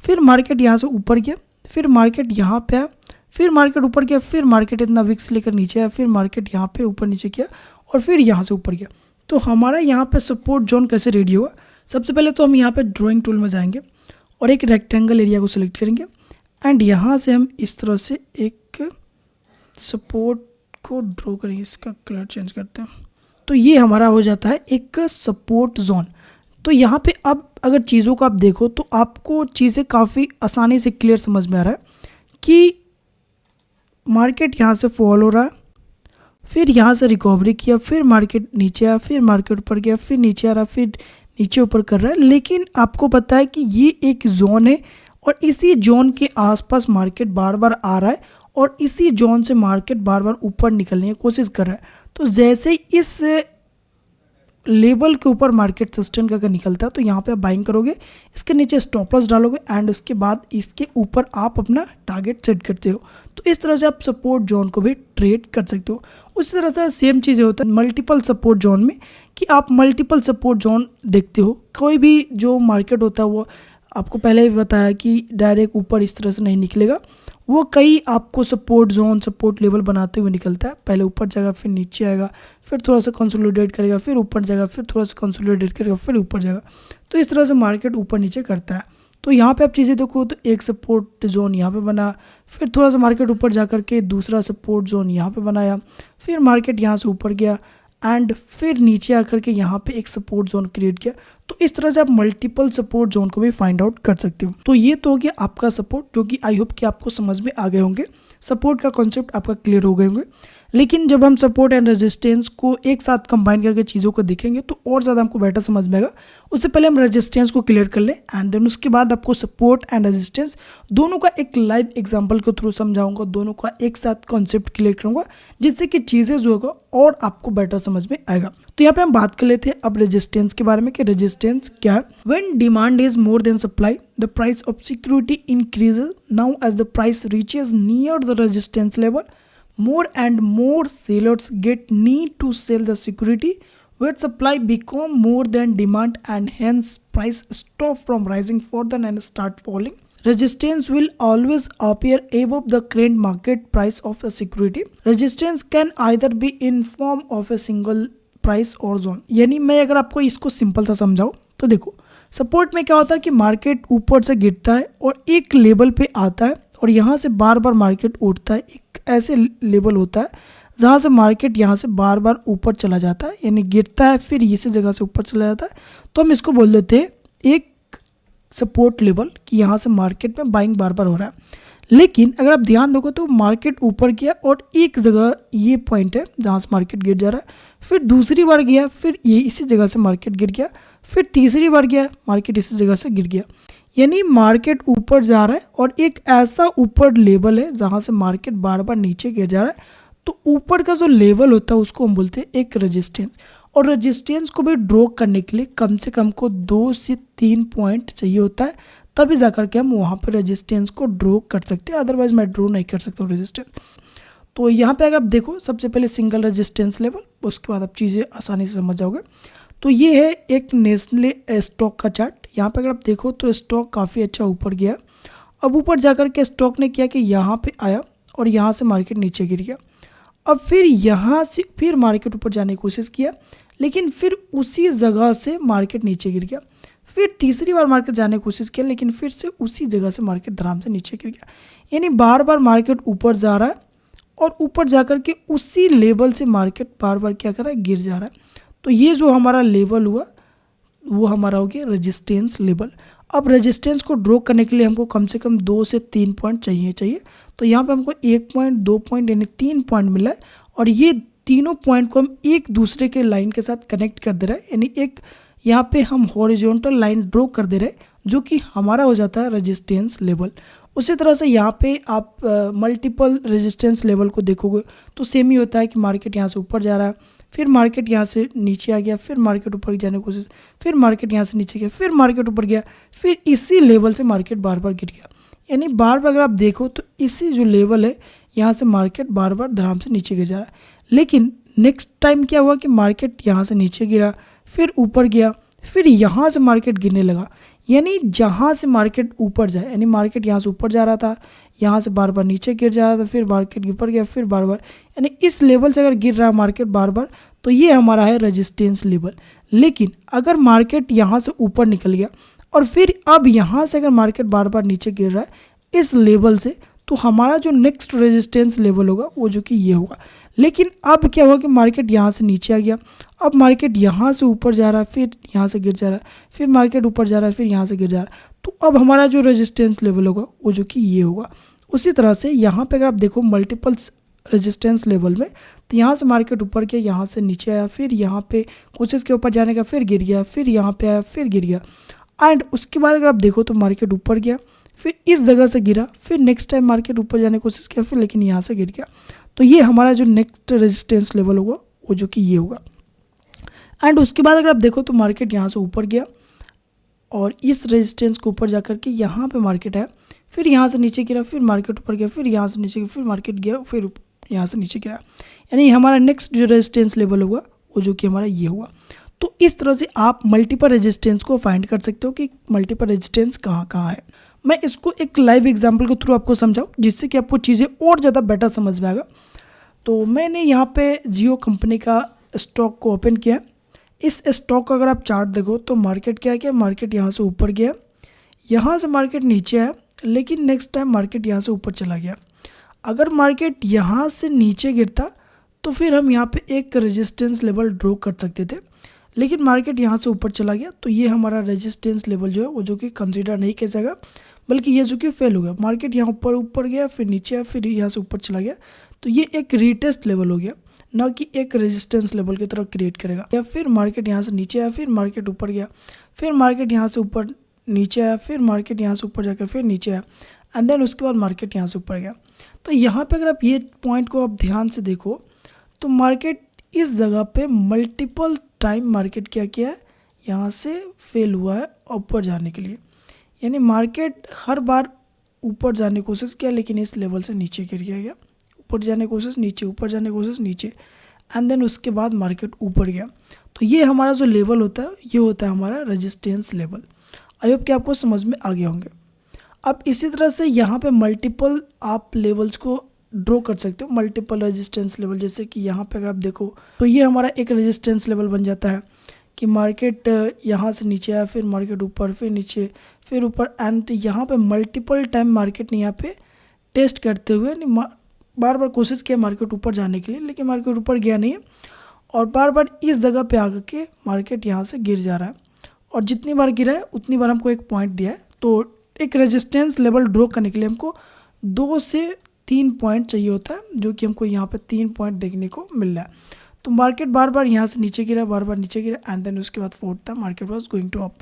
फिर मार्केट यहाँ से ऊपर गया, फिर मार्केट यहाँ पे आया, फिर मार्केट ऊपर गया, फिर मार्केट इतना विक्स लेकर नीचे आया, फिर मार्केट यहाँ पे ऊपर नीचे किया और फिर यहाँ से ऊपर गया। तो हमारा यहाँ पे सपोर्ट जोन कैसे रेडी होगा? सबसे पहले तो हम यहाँ पे ड्राइंग टूल में जाएंगे और एक रेक्टेंगल एरिया को सिलेक्ट करेंगे एंड यहाँ से हम इस तरह से एक सपोर्ट को ड्रॉ करेंगे। इसका कलर चेंज करते हैं। तो ये हमारा हो जाता है एक सपोर्ट जोन। तो यहाँ पे अब अगर चीज़ों को आप देखो तो आपको चीज़ें काफ़ी आसानी से क्लियर समझ में आ रहा है कि मार्केट यहाँ से फॉल हो रहा है, फिर यहाँ से रिकवरी किया, फिर मार्केट नीचे आया, फिर मार्केट ऊपर गया, फिर नीचे आ रहा, फिर नीचे ऊपर कर रहा है। लेकिन आपको पता है कि ये एक जोन है और इसी जोन के आसपास मार्केट बार बार आ रहा है और इसी जोन से मार्केट बार बार ऊपर निकलने की कोशिश कर रहा है। तो जैसे ही इस लेवल के ऊपर मार्केट सस्टेन करके निकलता है तो यहाँ पे आप बाइंग करोगे, इसके नीचे स्टॉप लॉस डालोगे एंड उसके बाद इसके ऊपर आप अपना टारगेट सेट करते हो। तो इस तरह से आप सपोर्ट जोन को भी ट्रेड कर सकते हो। उसी तरह से सेम चीज़ें होता है मल्टीपल सपोर्ट जोन में कि आप मल्टीपल सपोर्ट जोन देखते हो। कोई भी जो मार्केट होता है वो आपको पहले भी बताया कि डायरेक्ट ऊपर इस तरह से नहीं निकलेगा, वो कई आपको सपोर्ट जोन, सपोर्ट लेवल बनाते हुए निकलता है। पहले ऊपर जाएगा, फिर नीचे आएगा, फिर थोड़ा सा कंसोलिडेट करेगा, फिर ऊपर जाएगा, फिर थोड़ा सा कंसोलिडेट करेगा, फिर ऊपर जाएगा। तो इस तरह से मार्केट ऊपर नीचे करता है। तो यहाँ पे आप चीज़ें देखो तो एक सपोर्ट जोन यहाँ पे बना, फिर थोड़ा सा मार्केट ऊपर जा कर के दूसरा सपोर्ट जोन यहाँ पे बनाया, फिर मार्केट यहाँ से ऊपर गया एंड फिर नीचे आकर के यहाँ पे एक सपोर्ट जोन क्रिएट किया। तो इस तरह से आप मल्टीपल सपोर्ट जोन को भी फाइंड आउट कर सकते हो। तो ये तो हो गया आपका सपोर्ट, जो कि आई होप कि आपको समझ में आ गए होंगे, सपोर्ट का कॉन्सेप्ट आपका क्लियर हो गए होंगे। लेकिन जब हम सपोर्ट एंड रेजिस्टेंस को एक साथ कंबाइन करके चीज़ों को देखेंगे तो और ज़्यादा हमको बेटर समझ में आएगा। उससे पहले हम रेजिस्टेंस को क्लियर कर लें एंड देन उसके बाद आपको सपोर्ट एंड रेजिस्टेंस दोनों का एक लाइव एग्जांपल के थ्रू समझाऊंगा, दोनों का एक साथ कॉन्सेप्ट क्लियर करूंगा, जिससे कि चीज़ें जो होगा और आपको बेटर समझ में आएगा। तो यहाँ पे हम बात कर लेते हैं अब रेजिस्टेंस के बारे में कि रेजिस्टेंस क्या है। When demand is more than supply the price of security increases. Now as the price reaches near the resistance level more and more sellers get need to sell the security where supply become more than demand and hence price stop from rising further and start falling. Resistance will always appear above the current market price of the security. Resistance can either be in form of a single price or zone. यानी मैं अगर आपको इसको सिंपल सा समझाऊं तो देखो, सपोर्ट में क्या होता है कि मार्केट ऊपर से गिरता है और एक लेवल पे आता है और यहाँ से बार बार मार्केट उठता है। एक ऐसे लेवल होता है जहाँ से मार्केट यहाँ से बार बार ऊपर चला जाता है, यानी गिरता है फिर इसी जगह से ऊपर चला जाता है। तो हम इसको बोल देते हैं एक सपोर्ट लेवल कि यहाँ से मार्केट में बाइंग बार बार हो रहा है। लेकिन अगर आप ध्यान दोगे तो मार्केट ऊपर गया और एक जगह ये पॉइंट है जहाँ से मार्केट गिर जा रहा है, फिर दूसरी बार गया, फिर ये इसी जगह से मार्केट गिर गया, फिर तीसरी बार गया मार्केट इसी जगह से गिर गया। यानी मार्केट ऊपर जा रहा है और एक ऐसा ऊपर लेवल है जहाँ से मार्केट बार बार नीचे गिर जा रहा है। तो ऊपर का जो लेवल होता है उसको हम बोलते हैं एक रेजिस्टेंस। और रेजिस्टेंस को भी ड्रॉ करने के लिए कम से कम को 2 से 3 पॉइंट चाहिए होता है, तभी जाकर के हम वहाँ पर रेजिस्टेंस को ड्रॉ कर सकते हैं, अदरवाइज मैं ड्रॉ नहीं कर सकता हूँ रेजिस्टेंस। तो यहाँ पे अगर आप देखो सबसे पहले सिंगल रेजिस्टेंस लेवल, उसके बाद आप चीज़ें आसानी से समझ जाओगे। तो ये है एक नेस्ले स्टॉक का चार्ट। यहाँ पे अगर आप देखो तो स्टॉक काफ़ी अच्छा ऊपर गया। अब ऊपर जाकर के स्टॉक ने किया कि यहाँ पे आया और यहाँ से मार्केट नीचे गिर गया। अब फिर यहाँ से फिर मार्केट ऊपर जाने की कोशिश किया, लेकिन फिर उसी जगह से मार्केट नीचे गिर गया। फिर तीसरी बार मार्केट जाने की कोशिश किया, लेकिन फिर से उसी जगह से मार्केट धड़ाम से नीचे गिर गया। यानी बार बार मार्केट ऊपर जा रहा है और ऊपर जाकर के उसी लेवल से मार्केट बार बार क्या कर रहा है, गिर जा रहा है। तो ये जो हमारा लेवल हुआ वो हमारा हो गया रेजिस्टेंस लेवल। अब रेजिस्टेंस को ड्रॉ करने के लिए हमको कम से कम 2 से 3 पॉइंट चाहिए। तो यहाँ पे हमको 1 पॉइंट, 2 पॉइंट यानी 3 पॉइंट मिला है और ये तीनों पॉइंट को हम एक दूसरे के लाइन के साथ कनेक्ट कर दे रहे हैं, यानी एक यहाँ पे हम हॉरिजॉन्टल लाइन ड्रॉ कर दे रहे हैं जो कि हमारा हो जाता है रेजिस्टेंस लेवल। उसी तरह से यहाँ पे आप मल्टीपल रेजिस्टेंस लेवल को देखोगे तो सेम ही होता है कि मार्केट यहाँ से ऊपर जा रहा है, फिर मार्केट यहाँ से नीचे आ गया, फिर मार्केट ऊपर जाने की कोशिश, फिर मार्केट यहाँ से नीचे गया, फिर मार्केट ऊपर गया, फिर इसी लेवल से मार्केट बार बार गिर गया। यानी बार बार अगर आप देखो तो इसी जो लेवल है यहाँ से मार्केट बार बार धड़ाम से नीचे गिर जा रहा है। लेकिन नेक्स्ट टाइम क्या हुआ कि मार्केट यहाँ से नीचे गिरा, फिर ऊपर गया, फिर यहाँ से मार्केट गिरने लगा। यानी जहाँ से मार्केट ऊपर जाए, यानी मार्केट यहाँ से ऊपर जा रहा था, यहाँ से बार बार नीचे गिर जा रहा था, फिर मार्केट ऊपर गया, फिर बार बार, यानी इस लेवल से अगर गिर रहा है मार्केट बार बार तो ये हमारा है रेजिस्टेंस लेवल। लेकिन अगर मार्केट यहाँ से ऊपर निकल गया और फिर अब यहाँ से अगर मार्केट बार बार नीचे गिर रहा है इस लेवल से, तो हमारा जो नेक्स्ट रेजिस्टेंस लेवल होगा वो जो कि ये होगा। लेकिन अब क्या हुआ कि मार्केट यहाँ से नीचे आ गया, अब मार्केट यहाँ से ऊपर जा रहा है, फिर यहाँ से गिर जा रहा है, फिर मार्केट ऊपर जा रहा है, फिर यहाँ से गिर जा रहा है। तो अब हमारा जो रेजिस्टेंस लेवल होगा वो जो कि ये होगा। उसी तरह से यहाँ पे अगर आप देखो मल्टीपल रेजिस्टेंस लेवल में, तो यहाँ से मार्केट ऊपर गया, यहाँ से नीचे आया, फिर यहाँ पे कुछ इसके ऊपर जाने का, फिर गिर गया, फिर यहाँ पे आया, फिर गिर गया। एंड उसके बाद अगर आप देखो तो मार्केट ऊपर गया, फिर इस जगह से गिरा, फिर नेक्स्ट टाइम मार्केट ऊपर जाने की कोशिश किया, फिर लेकिन यहाँ से गिर गया। तो ये हमारा जो नेक्स्ट रेजिस्टेंस लेवल होगा वो जो कि ये होगा। एंड उसके बाद अगर आप देखो तो मार्केट यहाँ से ऊपर गया और इस रेजिस्टेंस को ऊपर जाकर के यहाँ पे मार्केट आया, फिर यहाँ से नीचे गिरा, फिर मार्केट ऊपर गया, फिर यहाँ से नीचे गया, फिर मार्केट गया, फिर यहाँ से नीचे गिरा। यानी हमारा नेक्स्ट जो रेजिस्टेंस लेवल होगा वो जो कि हमारा ये होगा। तो इस तरह से आप मल्टीपल रेजिस्टेंस को फाइंड कर सकते हो कि मल्टीपल रेजिस्टेंस कहाँ कहाँ है। मैं इसको एक लाइव एग्जांपल के थ्रू आपको समझाऊँ जिससे कि आपको चीज़ें और ज़्यादा बेटर समझ में आएगा। तो मैंने यहाँ पे जियो कंपनी का स्टॉक को ओपन किया। इस स्टॉक का अगर आप चार्ट देखो तो मार्केट क्या है, मार्केट यहाँ से ऊपर गया, यहाँ से मार्केट नीचे आया, लेकिन नेक्स्ट टाइम मार्केट यहाँ से ऊपर चला गया। अगर मार्केट यहाँ से नीचे गिरता तो फिर हम यहाँ पे एक रेजिस्टेंस लेवल ड्रॉ कर सकते थे, लेकिन मार्केट यहाँ से ऊपर चला गया तो ये हमारा रेजिस्टेंस लेवल जो है वो जो कि कंसीडर नहीं किया जाएगा, बल्कि ये जो कि फेल हो गया। मार्केट यहाँ ऊपर गया, फिर नीचे आया, फिर यहाँ से ऊपर चला गया, तो ये एक रीटेस्ट लेवल हो गया, ना कि एक रेजिस्टेंस लेवल की तरह क्रिएट करेगा। या फिर मार्केट यहाँ से नीचे आया, फिर मार्केट ऊपर गया, फिर मार्केट यहाँ से ऊपर नीचे आया, फिर मार्केट यहाँ से ऊपर जाकर फिर नीचे आया, एंड देन उसके बाद मार्केट यहाँ से ऊपर गया। तो यहाँ पे अगर आप ये पॉइंट को आप ध्यान से देखो तो मार्केट इस जगह पे मल्टीपल टाइम मार्केट क्या किया है, यहाँ से फेल हुआ है ऊपर जाने के लिए। यानी मार्केट हर बार ऊपर जाने की कोशिश किया, लेकिन इस लेवल से नीचे गिर गया, ऊपर जाने की कोशिश, नीचे, ऊपर जाने की कोशिश, नीचे, एंड देन उसके बाद मार्केट ऊपर गया। तो ये हमारा जो लेवल होता है ये होता है हमारा रेजिस्टेंस लेवल। आई होप कि आपको समझ में आ गए होंगे। अब इसी तरह से यहाँ पे मल्टीपल आप लेवल्स को ड्रॉ कर सकते हो, मल्टीपल रेजिस्टेंस लेवल। जैसे कि यहाँ पे अगर आप देखो तो ये हमारा एक रेजिस्टेंस लेवल बन जाता है कि मार्केट यहाँ से नीचे आया, फिर मार्केट ऊपर, फिर नीचे, फिर ऊपर, एंड यहाँ पे मल्टीपल टाइम मार्केट ने यहाँ पे टेस्ट करते हुए बार बार कोशिश किया मार्केट ऊपर जाने के लिए, लेकिन मार्केट ऊपर गया नहीं है, और बार बार इस जगह पे आकर के मार्केट यहाँ से गिर जा रहा है, और जितनी बार गिरा है उतनी बार हमको एक पॉइंट दिया है। तो एक रेजिस्टेंस लेवल ड्रॉ करने के लिए हमको 2 से 3 पॉइंट चाहिए होता है, जो कि हमको यहाँ पे 3 पॉइंट देखने को मिल रहा है। तो मार्केट बार बार यहाँ से नीचे गिरा, बार बार नीचे गिरा, एंड देन उसके बाद फोर्थ था market was going to up,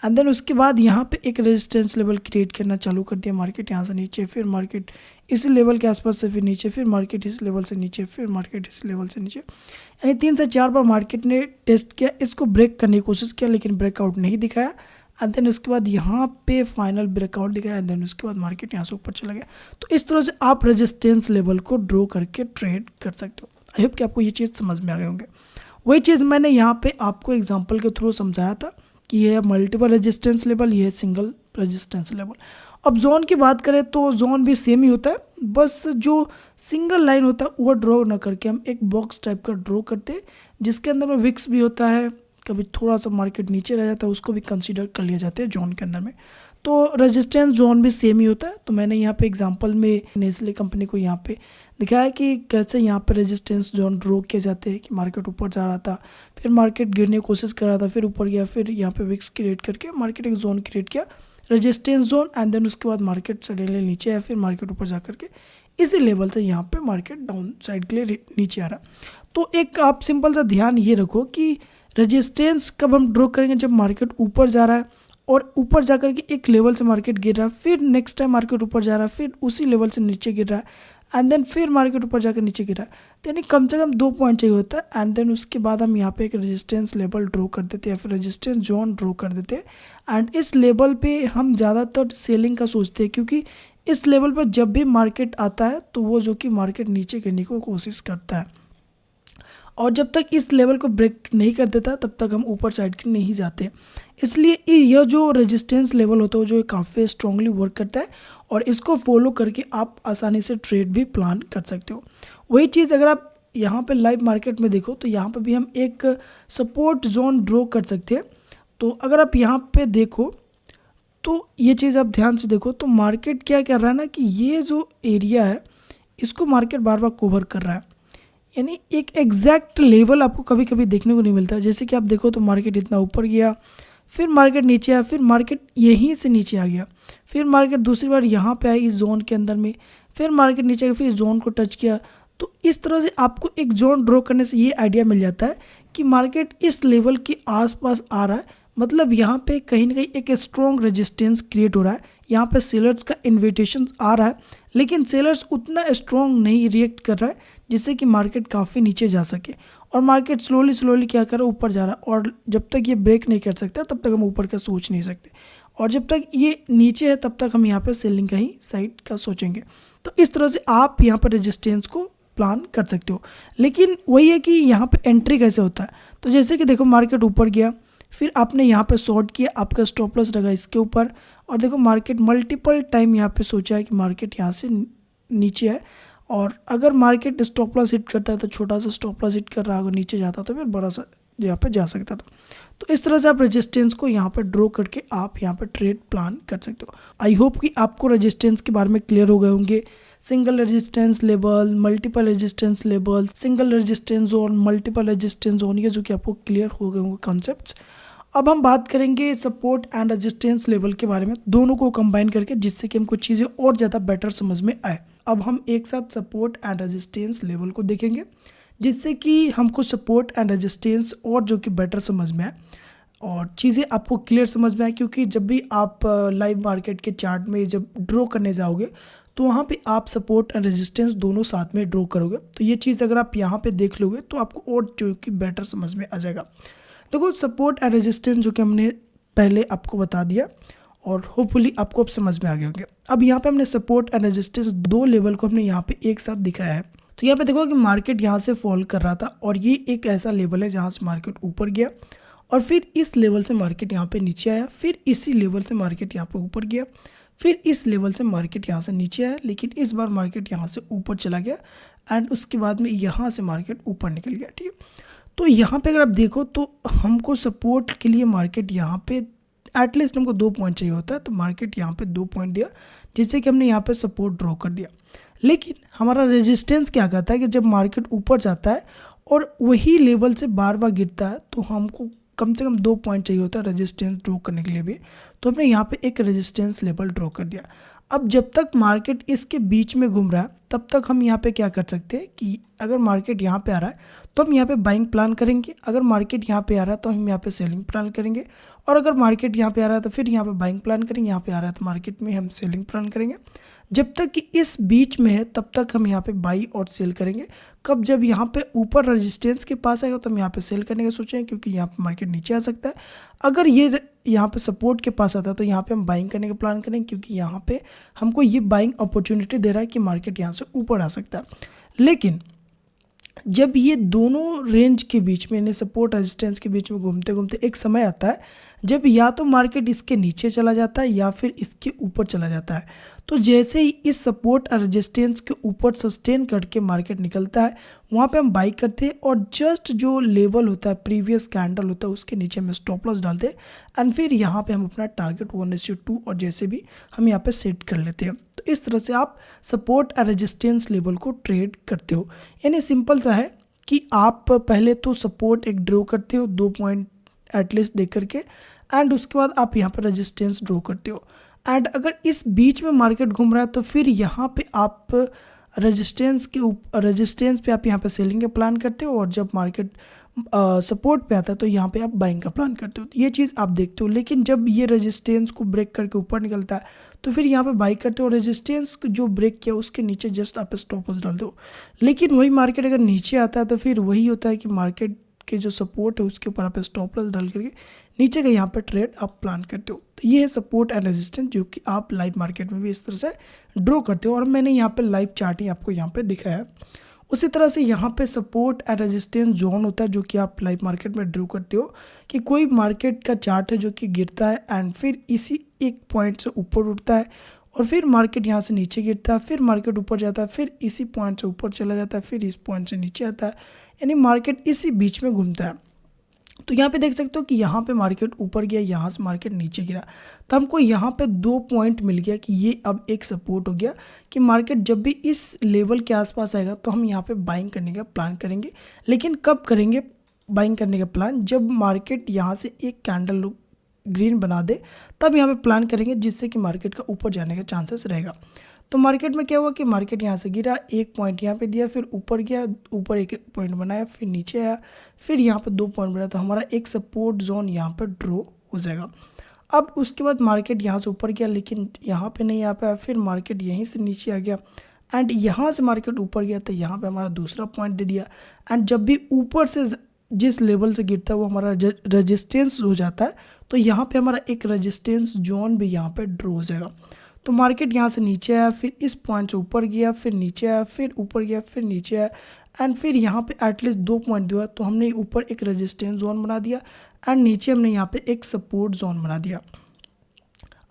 and then उसके बाद यहाँ पे एक रेजिस्टेंस लेवल क्रिएट करना चालू कर दिया। मार्केट यहाँ से नीचे, फिर मार्केट इस लेवल के आसपास से फिर नीचे, फिर मार्केट इस लेवल से नीचे, फिर मार्केट इस लेवल से नीचे, यानी 3 से 4 बार मार्केट ने टेस्ट किया, इसको ब्रेक करने की कोशिश किया, लेकिन ब्रेकआउट नहीं दिखाया। एंड देन उसके बाद यहाँ पे फाइनल ब्रेकआउट दिखाया, एंड देन उसके बाद मार्केट यहाँ से ऊपर चला गया। तो इस तरह से आप रेजिस्टेंस लेवल को ड्रॉ करके ट्रेड कर सकते हो। आई होप कि आपको ये चीज़ समझ में आ गए होंगे। वही चीज़ मैंने यहाँ पे आपको एग्जांपल के थ्रू समझाया था कि ये है मल्टीपल रेजिस्टेंस लेवल, ये है सिंगल रेजिस्टेंस लेवल। अब जोन की बात करें तो जोन भी सेम ही होता है, बस जो सिंगल लाइन होता है वो ड्रॉ ना करके हम एक बॉक्स टाइप का ड्रॉ करते हैं, जिसके अंदर में विक्स भी होता है, कभी थोड़ा सा मार्केट नीचे रह जाता है उसको भी कंसीडर कर लिया जाता है जोन के अंदर में। तो रेजिस्टेंस जोन भी सेम ही होता है। तो मैंने यहाँ पे एग्जांपल में नेस्ले कंपनी को यहाँ पे दिखाया कि कैसे यहाँ पे रेजिस्टेंस जोन ड्रॉ किए जाते हैं, कि मार्केट ऊपर जा रहा था, फिर मार्केट गिरने की कोशिश कर रहा था, फिर ऊपर गया, फिर यहाँ पे विक्स क्रिएट करके मार्केट एक जोन क्रिएट किया, रेजिस्टेंस जोन, एंड देन उसके बाद मार्केट सडनली नीचे आया, फिर मार्केट ऊपर जा करके इसी लेवल से यहाँ पे मार्केट डाउन साइड के लिए नीचे आ रहा। तो एक आप सिंपल सा ध्यान ये रखो कि रेजिस्टेंस कब हम ड्रॉ करेंगे, जब मार्केट ऊपर जा रहा है और ऊपर जा कर के एक लेवल से मार्केट गिर रहा है, फिर नेक्स्ट टाइम मार्केट ऊपर जा रहा है, फिर उसी लेवल से नीचे गिर रहा है, एंड देन फिर मार्केट ऊपर जाकर नीचे गिर रहा है। तो यानी कम से कम 2 पॉइंट चाहिए होता है, एंड देन उसके बाद हम यहाँ पे एक रेजिस्टेंस लेवल ड्रॉ कर देते हैं, या फिर रेजिस्टेंस जोन ड्रॉ कर देते हैं। एंड इस लेवल पे हम ज़्यादातर सेलिंग का सोचते हैं, क्योंकि इस लेवल पर जब भी मार्केट आता है तो वो जो कि मार्केट नीचे गिरने की कोशिश करता है, और जब तक इस लेवल को ब्रेक नहीं कर देता तब तक हम ऊपर साइड के नहीं जाते। इसलिए यह जो रेजिस्टेंस लेवल होता है जो काफ़ी स्ट्रांगली वर्क करता है, और इसको फॉलो करके आप आसानी से ट्रेड भी प्लान कर सकते हो। वही चीज़ अगर आप यहाँ पे लाइव मार्केट में देखो तो यहाँ पे भी हम एक सपोर्ट जोन ड्रॉ कर सकते हैं। तो अगर आप यहाँ पे देखो तो ये चीज़ आप ध्यान से देखो तो मार्केट क्या कर रहा है ना, कि ये जो एरिया है इसको मार्केट बार बार कवर कर रहा है, यानी एक एग्जैक्ट लेवल आपको कभी कभी देखने को नहीं मिलता। जैसे कि आप देखो तो मार्केट इतना ऊपर गया, फिर मार्केट नीचे आया, फिर मार्केट यहीं से नीचे आ गया, फिर मार्केट दूसरी बार यहाँ पे आई इस जोन के अंदर में, फिर मार्केट नीचे गया, फिर जोन को टच किया। तो इस तरह से आपको एक जोन ड्रॉ करने से ये आइडिया मिल जाता है कि मार्केट इस लेवल के आसपास आ रहा है, मतलब यहाँ पे कहीं ना कहीं एक स्ट्रॉन्ग रेजिस्टेंस क्रिएट हो रहा है, यहाँ पे सेलर्स का इन्विटेशन आ रहा है, लेकिन सेलर्स उतना स्ट्रॉन्ग नहीं रिएक्ट कर रहा है जिससे कि मार्केट काफ़ी नीचे जा सके, और मार्केट स्लोली क्या कर रहा है, ऊपर जा रहा है। और जब तक ये ब्रेक नहीं कर सकता तब तक हम ऊपर का सोच नहीं सकते, और जब तक ये नीचे है तब तक हम यहाँ पे सेलिंग का ही साइड का सोचेंगे। तो इस तरह से आप यहाँ पर रेजिस्टेंस को प्लान कर सकते हो। लेकिन वही है कि यहाँ पे एंट्री कैसे होता है। तो जैसे कि देखो मार्केट ऊपर गया, फिर आपने यहाँ पे शॉर्ट किया, आपका स्टॉप लॉस लगा इसके ऊपर, और देखो मार्केट मल्टीपल टाइम यहाँ पे सोचा है कि मार्केट यहाँ से नीचे है, और अगर मार्केट स्टॉप लॉस हिट करता है तो छोटा सा स्टॉप लॉस हिट कर रहा है, अगर नीचे जाता तो फिर बड़ा सा यहाँ पे जा सकता था। तो इस तरह से आप रेजिस्टेंस को यहाँ पे ड्रॉ करके आप यहाँ पे ट्रेड प्लान कर सकते हो। आई होप कि आपको रेजिस्टेंस के बारे में क्लियर हो गए होंगे। Single resistance level, multiple resistance level, single resistance zone, multiple resistance zone, ये जो कि आपको क्लियर हो गए होंगे कॉन्सेप्ट्स। अब हम बात करेंगे सपोर्ट एंड रेजिस्टेंस लेवल के बारे में, दोनों को कंबाइन करके, जिससे कि हमको चीज़ें और ज़्यादा बेटर समझ में आए। अब हम एक साथ सपोर्ट एंड रेजिस्टेंस लेवल को देखेंगे, जिससे कि हमको सपोर्ट एंड रेजिस्टेंस और जो कि बेटर समझ में आए और चीज़ें आपको क्लियर समझ में आए। क्योंकि जब भी आप लाइव मार्केट के चार्ट में जब ड्रॉ करने जाओगे तो वहाँ पे आप सपोर्ट एंड रेजिस्टेंस दोनों साथ में ड्रॉ करोगे। तो ये चीज़ अगर आप यहाँ पे देख लोगे तो आपको और जो कि बेटर समझ में आ जाएगा। देखो सपोर्ट एंड रेजिस्टेंस जो कि हमने पहले आपको बता दिया और होपफुली आपको अब समझ में आ गए होंगे। अब यहाँ पे हमने सपोर्ट एंड रेजिस्टेंस दो लेवल को हमने यहाँ पे एक साथ दिखाया है। तो यहाँ पे देखो कि मार्केट यहाँ से फॉल कर रहा था और ये एक ऐसा लेवल है जहाँ से मार्केट ऊपर गया और फिर इस लेवल से मार्केट यहाँ पे नीचे आया, फिर इसी लेवल से मार्केट यहाँ पे ऊपर गया, फिर इस लेवल से मार्केट यहाँ से नीचे आया, लेकिन इस बार मार्केट यहाँ से ऊपर चला गया एंड उसके बाद में यहाँ से मार्केट ऊपर निकल गया। ठीक है, तो यहाँ पे अगर आप देखो तो हमको सपोर्ट के लिए मार्केट यहाँ पे एटलीस्ट हमको 2 पॉइंट चाहिए होता है, तो मार्केट यहाँ पे 2 पॉइंट दिया जिससे कि हमने यहाँ पे सपोर्ट ड्रॉ कर दिया। लेकिन हमारा रेजिस्टेंस क्या कहता है कि जब मार्केट ऊपर जाता है और वही लेवल से बार बार गिरता है तो हमको कम से कम 2 पॉइंट चाहिए होता है रेजिस्टेंस ड्रॉ करने के लिए भी। तो हमने यहाँ पे एक रेजिस्टेंस लेवल ड्रॉ कर दिया। अब जब तक मार्केट इसके बीच में घूम रहा है तब तक हम यहाँ पे क्या कर सकते हैं कि अगर मार्केट यहाँ पे आ रहा है तो हम यहाँ पे बाइंग प्लान करेंगे, अगर मार्केट यहाँ पे आ रहा है तो हम यहाँ पे सेलिंग प्लान करेंगे, और अगर मार्केट यहाँ पे आ रहा है तो फिर यहाँ पे बाइंग प्लान करेंगे, यहाँ पे आ रहा है तो मार्केट में हम सेलिंग प्लान करेंगे। जब तक कि इस बीच में है तब तक हम यहाँ पे बाई और सेल करेंगे। कब जब यहाँ पे ऊपर रेजिस्टेंस के पास आएगा तो हम यहाँ पे सेल करने का सोचेंगे क्योंकि यहाँ पे मार्केट नीचे आ सकता है। अगर ये यहाँ पे सपोर्ट के पास आता है तो यहाँ पे हम बाइंग करने का प्लान करेंगे क्योंकि यहाँ पे हमको ये बाइंग अपॉर्चुनिटी दे रहा है कि मार्केट यहाँ से ऊपर आ सकता है। लेकिन जब ये दोनों रेंज के बीच में यानी सपोर्ट रेजिस्टेंस के बीच में घूमते घूमते एक समय आता है जब या तो मार्केट इसके नीचे चला जाता है या फिर इसके ऊपर चला जाता है। तो जैसे ही इस सपोर्ट और रेजिस्टेंस के ऊपर सस्टेन करके मार्केट निकलता है वहाँ पे हम बाई करते हैं और जस्ट जो लेवल होता है प्रीवियस कैंडल होता है उसके नीचे हम स्टॉप लॉस डालते हैं एंड फिर यहाँ पे हम अपना टारगेट 1:2 और जैसे भी हम यहाँ पे सेट कर लेते हैं। तो इस तरह से आप सपोर्ट और रेजिस्टेंस लेवल को ट्रेड करते हो। यानी सिंपल सा है कि आप पहले तो सपोर्ट एक ड्रॉ करते हो 2 पॉइंट एटलीस्ट देख करके एंड उसके बाद आप यहाँ पर रेजिस्टेंस ड्रॉ करते हो एंड अगर इस बीच में मार्केट घूम रहा है तो फिर यहाँ पे आप रेजिस्टेंस पे आप यहाँ पे सेलिंग का प्लान करते हो और जब मार्केट सपोर्ट पे आता है तो यहाँ पे आप बाइंग का प्लान करते हो। तो ये चीज़ आप देखते हो। लेकिन जब ये रेजिस्टेंस को ब्रेक करके ऊपर निकलता है तो फिर यहाँ पे बाई करते हो, रेजिस्टेंस जो ब्रेक किया उसके नीचे जस्ट आप स्टॉप लॉस डाल दो। लेकिन वही मार्केट अगर नीचे आता है तो फिर वही होता है कि मार्केट के जो सपोर्ट है उसके ऊपर आप स्टॉप लॉस डाल करके नीचे का यहाँ पे ट्रेड आप प्लान करते हो। तो ये है सपोर्ट एंड रेजिस्टेंस जो कि आप लाइव मार्केट में भी इस तरह से ड्रॉ करते हो और मैंने यहाँ पे लाइव चार्ट ही आपको यहाँ पे दिखाया है। उसी तरह से यहाँ पे सपोर्ट एंड रेजिस्टेंस जोन होता है जो कि आप लाइव मार्केट में ड्रॉ करते हो कि कोई मार्केट का चार्ट है जो कि गिरता है एंड फिर इसी एक पॉइंट से ऊपर उठता है और फिर मार्केट यहाँ से नीचे गिरता है, फिर मार्केट ऊपर जाता है, फिर इसी पॉइंट से ऊपर चला जाता है, फिर इस पॉइंट से नीचे आता है, यानी मार्केट इसी बीच में घूमता है। तो यहाँ पे देख सकते हो कि यहाँ पे मार्केट ऊपर गया, यहाँ से मार्केट नीचे गिरा, तो हमको यहाँ पे 2 पॉइंट मिल गया कि ये अब एक सपोर्ट हो गया कि मार्केट जब भी इस लेवल के आसपास आएगा तो हम यहाँ पे बाइंग करने का प्लान करेंगे। लेकिन कब करेंगे बाइंग करने का प्लान? जब मार्केट यहाँ से एक कैंडल ग्रीन बना दे तब यहाँ पे प्लान करेंगे जिससे कि मार्केट का ऊपर जाने का चांसेस रहेगा। तो मार्केट में क्या हुआ कि मार्केट यहाँ से गिरा, 1 पॉइंट यहाँ पे दिया, फिर ऊपर गया, ऊपर 1 पॉइंट बनाया, फिर नीचे आया, फिर यहाँ पे 2 पॉइंट बनाया, तो हमारा एक सपोर्ट जोन यहाँ पर ड्रॉ हो जाएगा। अब उसके बाद मार्केट यहाँ से ऊपर गया लेकिन यहाँ पे नहीं आ पाया, फिर मार्केट यहीं से नीचे आ गया एंड यहाँ से मार्केट ऊपर गया तो यहाँ पे हमारा दूसरा पॉइंट दे दिया एंड जब भी ऊपर से जिस लेवल से गिरता है वो हमारा रेजिस्टेंस हो जाता है तो यहाँ पे हमारा एक रेजिस्टेंस जोन भी यहाँ पे ड्रॉ हो जाएगा। तो मार्केट यहाँ से नीचे आया, फिर इस पॉइंट से ऊपर गया, फिर नीचे आया, फिर ऊपर गया, फिर नीचे आया एंड फिर यहाँ पे एटलीस्ट 2 पॉइंट दिया, तो हमने ऊपर एक रेजिस्टेंस जोन बना दिया एंड नीचे हमने यहाँ पे एक सपोर्ट जोन बना दिया।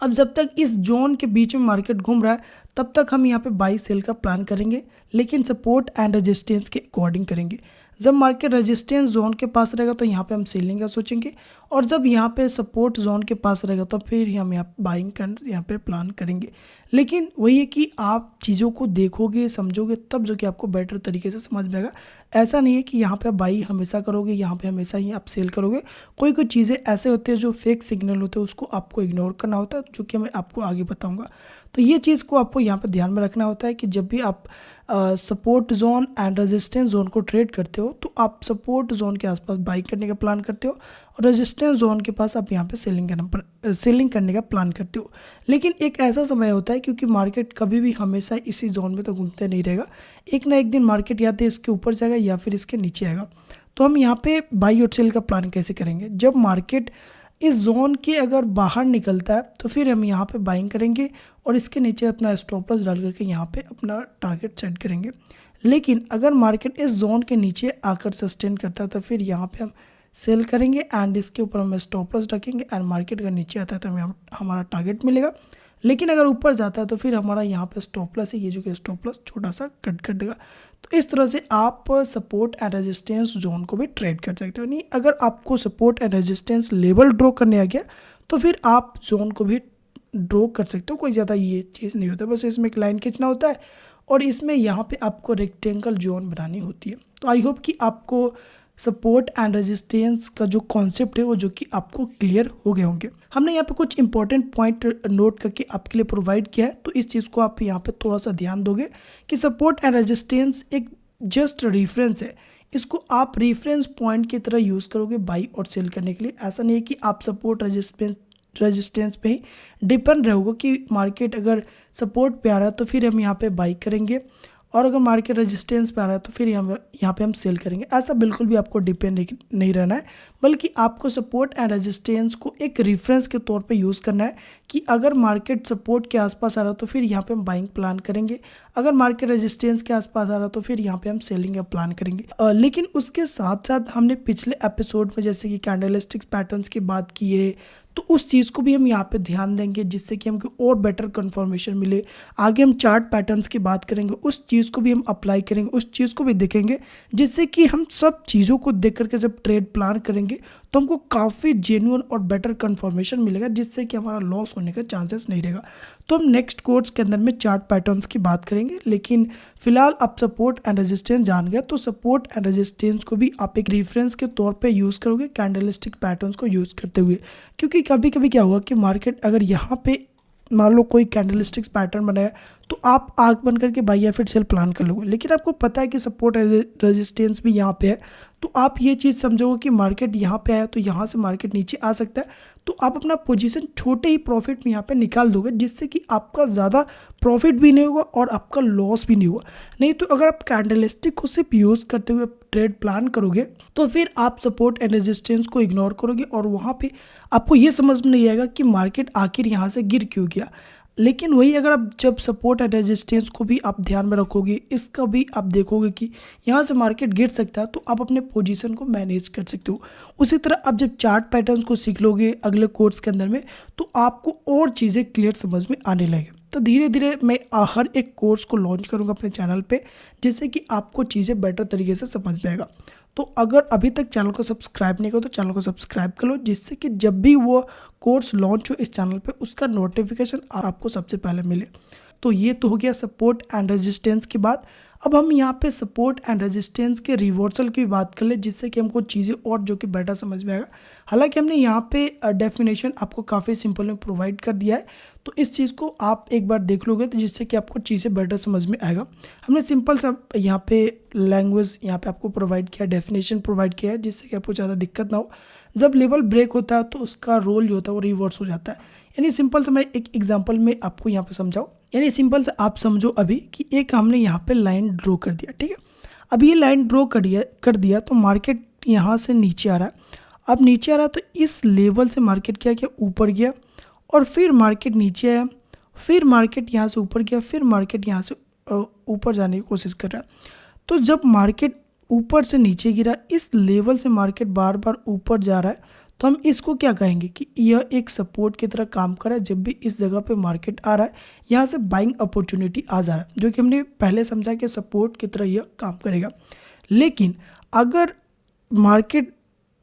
अब जब तक इस जोन के बीच में मार्केट घूम रहा है तब तक हम यहाँ पे बाई सेल का प्लान करेंगे, लेकिन सपोर्ट एंड रेजिस्टेंस के अकॉर्डिंग करेंगे। जब मार्केट रेजिस्टेंस जोन के पास रहेगा तो यहाँ पे हम सेलिंग का सोचेंगे, और जब यहाँ पे सपोर्ट जोन के पास रहेगा तो फिर हम यहाँ बाइंग का यहाँ पे प्लान करेंगे। लेकिन वही है कि आप चीज़ों को देखोगे समझोगे तब जो कि आपको बेटर तरीके से समझ में आएगा। ऐसा नहीं है कि यहाँ पे आप बाई हमेशा करोगे, यहाँ पे हमेशा ही आप सेल करोगे। कोई कोई चीज़ें ऐसे होते हैं जो फेक सिग्नल होते हैं, उसको आपको इग्नोर करना होता है, जो कि मैं आपको आगे बताऊँगा। तो ये चीज़ को आपको यहाँ पे ध्यान में रखना होता है कि जब भी आप support zone and resistance zone को ट्रेड करते हो तो आप सपोर्ट जोन के आसपास बाई करने का प्लान करते हो और रेजिस्टेंस जोन के पास आप यहाँ पे सेलिंग करने का प्लान करते हो। लेकिन एक ऐसा समय होता है, क्योंकि मार्केट कभी भी हमेशा इसी जोन में तो घूमते नहीं रहेगा, एक ना एक दिन मार्केट या तो इसके ऊपर जाएगा या फिर इसके नीचे आएगा। तो हम यहाँ पे बाई और सेल का प्लान कैसे करेंगे? जब मार्केट इस जोन के अगर बाहर निकलता है तो फिर हम यहाँ पे बाइंग करेंगे और इसके नीचे अपना स्टॉप लॉस डाल करके यहाँ पे अपना टारगेट सेट करेंगे। लेकिन अगर मार्केट इस जोन के नीचे आकर सस्टेन करता है तो फिर यहाँ पे हम सेल करेंगे एंड इसके ऊपर हम स्टॉप लॉस रखेंगे एंड मार्केट अगर नीचे आता है तो हमें हमारा टारगेट मिलेगा। लेकिन अगर ऊपर जाता है तो फिर हमारा यहाँ पे स्टॉप लॉस है, ये जो कि स्टॉप लॉस छोटा सा कट कर देगा। तो इस तरह से आप सपोर्ट एंड रेजिस्टेंस जोन को भी ट्रेड कर सकते हो। नहीं, अगर आपको support and resistance level draw करने आ गया तो फिर आप जोन को भी ड्रॉ कर सकते हो। कोई ज़्यादा ये चीज़ नहीं होता, बस इसमें एक लाइन खींचना होता है और इसमें यहाँ पे आपको रेक्टेंगल जोन बनानी होती है। तो आई होप कि आपको सपोर्ट एंड रेजिस्टेंस का जो कॉन्सेप्ट है वो जो कि आपको क्लियर हो गए होंगे। हमने यहाँ पे कुछ इंपॉर्टेंट पॉइंट नोट करके आपके लिए प्रोवाइड किया है, तो इस चीज़ को आप यहाँ पे थोड़ा सा ध्यान दोगे कि सपोर्ट एंड रेजिस्टेंस एक जस्ट रेफरेंस है। इसको आप रेफरेंस पॉइंट की तरह यूज़ करोगे बाई और सेल करने के लिए। ऐसा नहीं है कि आप सपोर्ट रेजिस्टेंस पे ही डिपेंड रहोगे कि मार्केट अगर सपोर्ट पे आ रहा है तो फिर हम यहाँ पे बाई करेंगे और अगर मार्केट रेजिस्टेंस पे आ रहा है तो फिर यहाँ पे हम सेल करेंगे। ऐसा बिल्कुल भी आपको डिपेंड नहीं रहना है, बल्कि आपको सपोर्ट एंड रेजिस्टेंस को एक रेफरेंस के तौर पे यूज़ करना है कि अगर मार्केट सपोर्ट के आसपास आ रहा है तो फिर यहाँ पे हम बाइंग प्लान करेंगे, अगर मार्केट रेजिस्टेंस के आसपास आ रहा है तो फिर यहाँ पे हम सेलिंग का प्लान करेंगे। लेकिन उसके साथ साथ हमने पिछले एपिसोड में जैसे कि कैंडलस्टिक्स पैटर्न्स की बात की है, तो उस चीज़ को भी हम यहाँ पे ध्यान देंगे जिससे कि हमको और बेटर कंफर्मेशन मिले। आगे हम चार्ट पैटर्न्स की बात करेंगे, उस चीज़ को भी हम अप्लाई करेंगे, उस चीज़ को भी देखेंगे, जिससे कि हम सब चीज़ों को देख करके जब ट्रेड प्लान करेंगे तो हमको काफ़ी जेन्युइन और बेटर कंफर्मेशन मिलेगा, जिससे कि हमारा लॉस होने का चांसेस नहीं रहेगा। तो हम नेक्स्ट कोर्स के अंदर में चार्ट पैटर्न्स की बात करेंगे, लेकिन फिलहाल आप सपोर्ट एंड रेजिस्टेंस जान गए तो सपोर्ट एंड रेजिस्टेंस को भी आप एक रेफरेंस के तौर पे यूज़ करोगे कैंडलस्टिक पैटर्न्स को यूज़ करते हुए। क्योंकि कभी कभी क्या हुआ कि मार्केट अगर यहाँ पे मान लो कोई कैंडलस्टिक्स पैटर्न बनाया तो आप आग बन करके बाई या फिर सेल प्लान कर लोगे, लेकिन आपको पता है कि सपोर्ट रेजिस्टेंस भी यहाँ पे है, तो आप ये चीज़ समझोगे कि मार्केट यहाँ पे आया तो यहाँ से मार्केट नीचे आ सकता है, तो आप अपना पोजीशन छोटे ही प्रॉफिट में यहाँ पे निकाल दोगे, जिससे कि आपका ज़्यादा प्रॉफिट भी नहीं होगा और आपका लॉस भी नहीं होगा। नहीं तो अगर आप कैंडलस्टिक को सिर्फ यूज़ करते हुए ट्रेड प्लान करोगे तो फिर आप सपोर्ट एंड रेजिस्टेंस को इग्नोर करोगे और वहाँ पे आपको ये समझ में नहीं आएगा कि मार्केट आखिर यहाँ से गिर क्यों गया। लेकिन वही अगर आप जब सपोर्ट एंड रेजिस्टेंस को भी आप ध्यान में रखोगे, इसका भी आप देखोगे कि यहाँ से मार्केट गिर सकता है, तो आप अपने पोजीशन को मैनेज कर सकते हो। उसी तरह आप जब चार्ट पैटर्न्स को सीख लोगे अगले कोर्स के अंदर में तो आपको और चीज़ें क्लियर समझ में आने लगे। तो धीरे धीरे मैं हर एक कोर्स को लॉन्च करूँगा अपने चैनल पे, जिससे कि आपको चीज़ें बेटर तरीके से समझ में आएगा। तो अगर अभी तक चैनल को सब्सक्राइब नहीं करो तो चैनल को सब्सक्राइब कर लो, जिससे कि जब भी वो कोर्स लॉन्च हो इस चैनल पे उसका नोटिफिकेशन आपको सबसे पहले मिले। तो ये तो हो गया सपोर्ट एंड रेजिस्टेंस की बात। अब हम यहाँ पे सपोर्ट एंड रेजिस्टेंस के रिवर्सल की बात कर ले, जिससे कि हमको चीज़ें और जो कि बेटर समझ में आएगा। हालांकि हमने यहाँ पे डेफिनेशन आपको काफ़ी सिंपल में प्रोवाइड कर दिया है, तो इस चीज़ को आप एक बार देख लोगे तो जिससे कि आपको चीज़ें बेटर समझ में आएगा। हमने सिंपल सा यहाँ पे लैंग्वेज यहाँ पे आपको प्रोवाइड किया, डेफिनेशन प्रोवाइड किया है, जिससे कि आपको ज़्यादा दिक्कत ना हो। जब लेवल ब्रेक होता है तो उसका रोल जो होता है वो रिवर्स हो जाता है। यानी सिंपल से मैं एक एग्जांपल में आपको यहाँ पे समझाऊँ, यानी सिंपल से आप समझो अभी कि एक हमने यहाँ पे लाइन ड्रॉ कर दिया, ठीक है। अब ये लाइन ड्रॉ कर दिया तो मार्केट यहाँ से नीचे आ रहा है। अब नीचे आ रहा है तो इस लेवल से मार्केट क्या ऊपर गया और फिर मार्केट नीचे आया, फिर मार्केट यहाँ से ऊपर गया, फिर मार्केट यहाँ से ऊपर जाने की कोशिश कर रहा है। तो जब मार्केट ऊपर से नीचे गिरा, इस लेवल से मार्केट बार बार ऊपर जा रहा है, तो हम इसको क्या कहेंगे कि यह एक सपोर्ट की तरह काम कर रहा है। जब भी इस जगह पे मार्केट आ रहा है, यहाँ से बाइंग अपॉर्चुनिटी आ जा रहा है, जो कि हमने पहले समझा कि सपोर्ट की तरह यह काम करेगा। लेकिन अगर मार्केट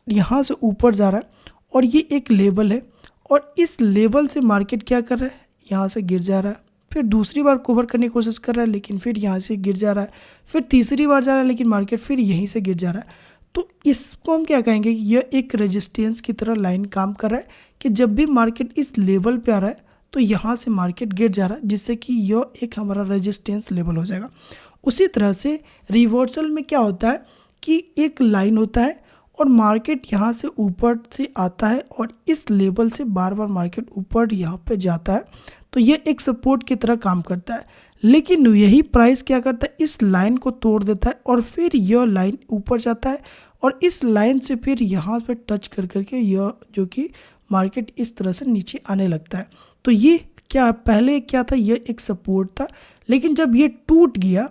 यहाँ से ऊपर जा रहा है और ये एक लेवल है, और इस लेवल से मार्केट क्या कर रहा है, यहाँ से गिर जा रहा है, फिर दूसरी बार कवर करने की कोशिश कर रहा है लेकिन फिर यहाँ से गिर जा रहा है, फिर तीसरी बार जा रहा है लेकिन मार्केट फिर यहीं से गिर जा रहा है, तो इसको हम क्या कहेंगे कि यह एक रेजिस्टेंस की तरह लाइन काम कर रहा है कि जब भी मार्केट इस लेवल पे आ रहा है तो यहाँ से मार्केट गिर जा रहा है, जिससे कि यह एक हमारा रेजिस्टेंस लेवल हो जाएगा। उसी तरह से रिवर्सल में क्या होता है कि एक लाइन होता है और मार्केट यहाँ से ऊपर से आता है और इस लेवल से बार बार मार्केट ऊपर यहाँ पे जाता है, तो ये एक सपोर्ट की तरह काम करता है। लेकिन यही प्राइस क्या करता है, इस लाइन को तोड़ देता है और फिर यह लाइन ऊपर जाता है और इस लाइन से फिर यहाँ पे टच कर करके यह जो कि मार्केट इस तरह से नीचे आने लगता है। तो ये क्या पहले क्या था, यह एक सपोर्ट था, लेकिन जब ये टूट गया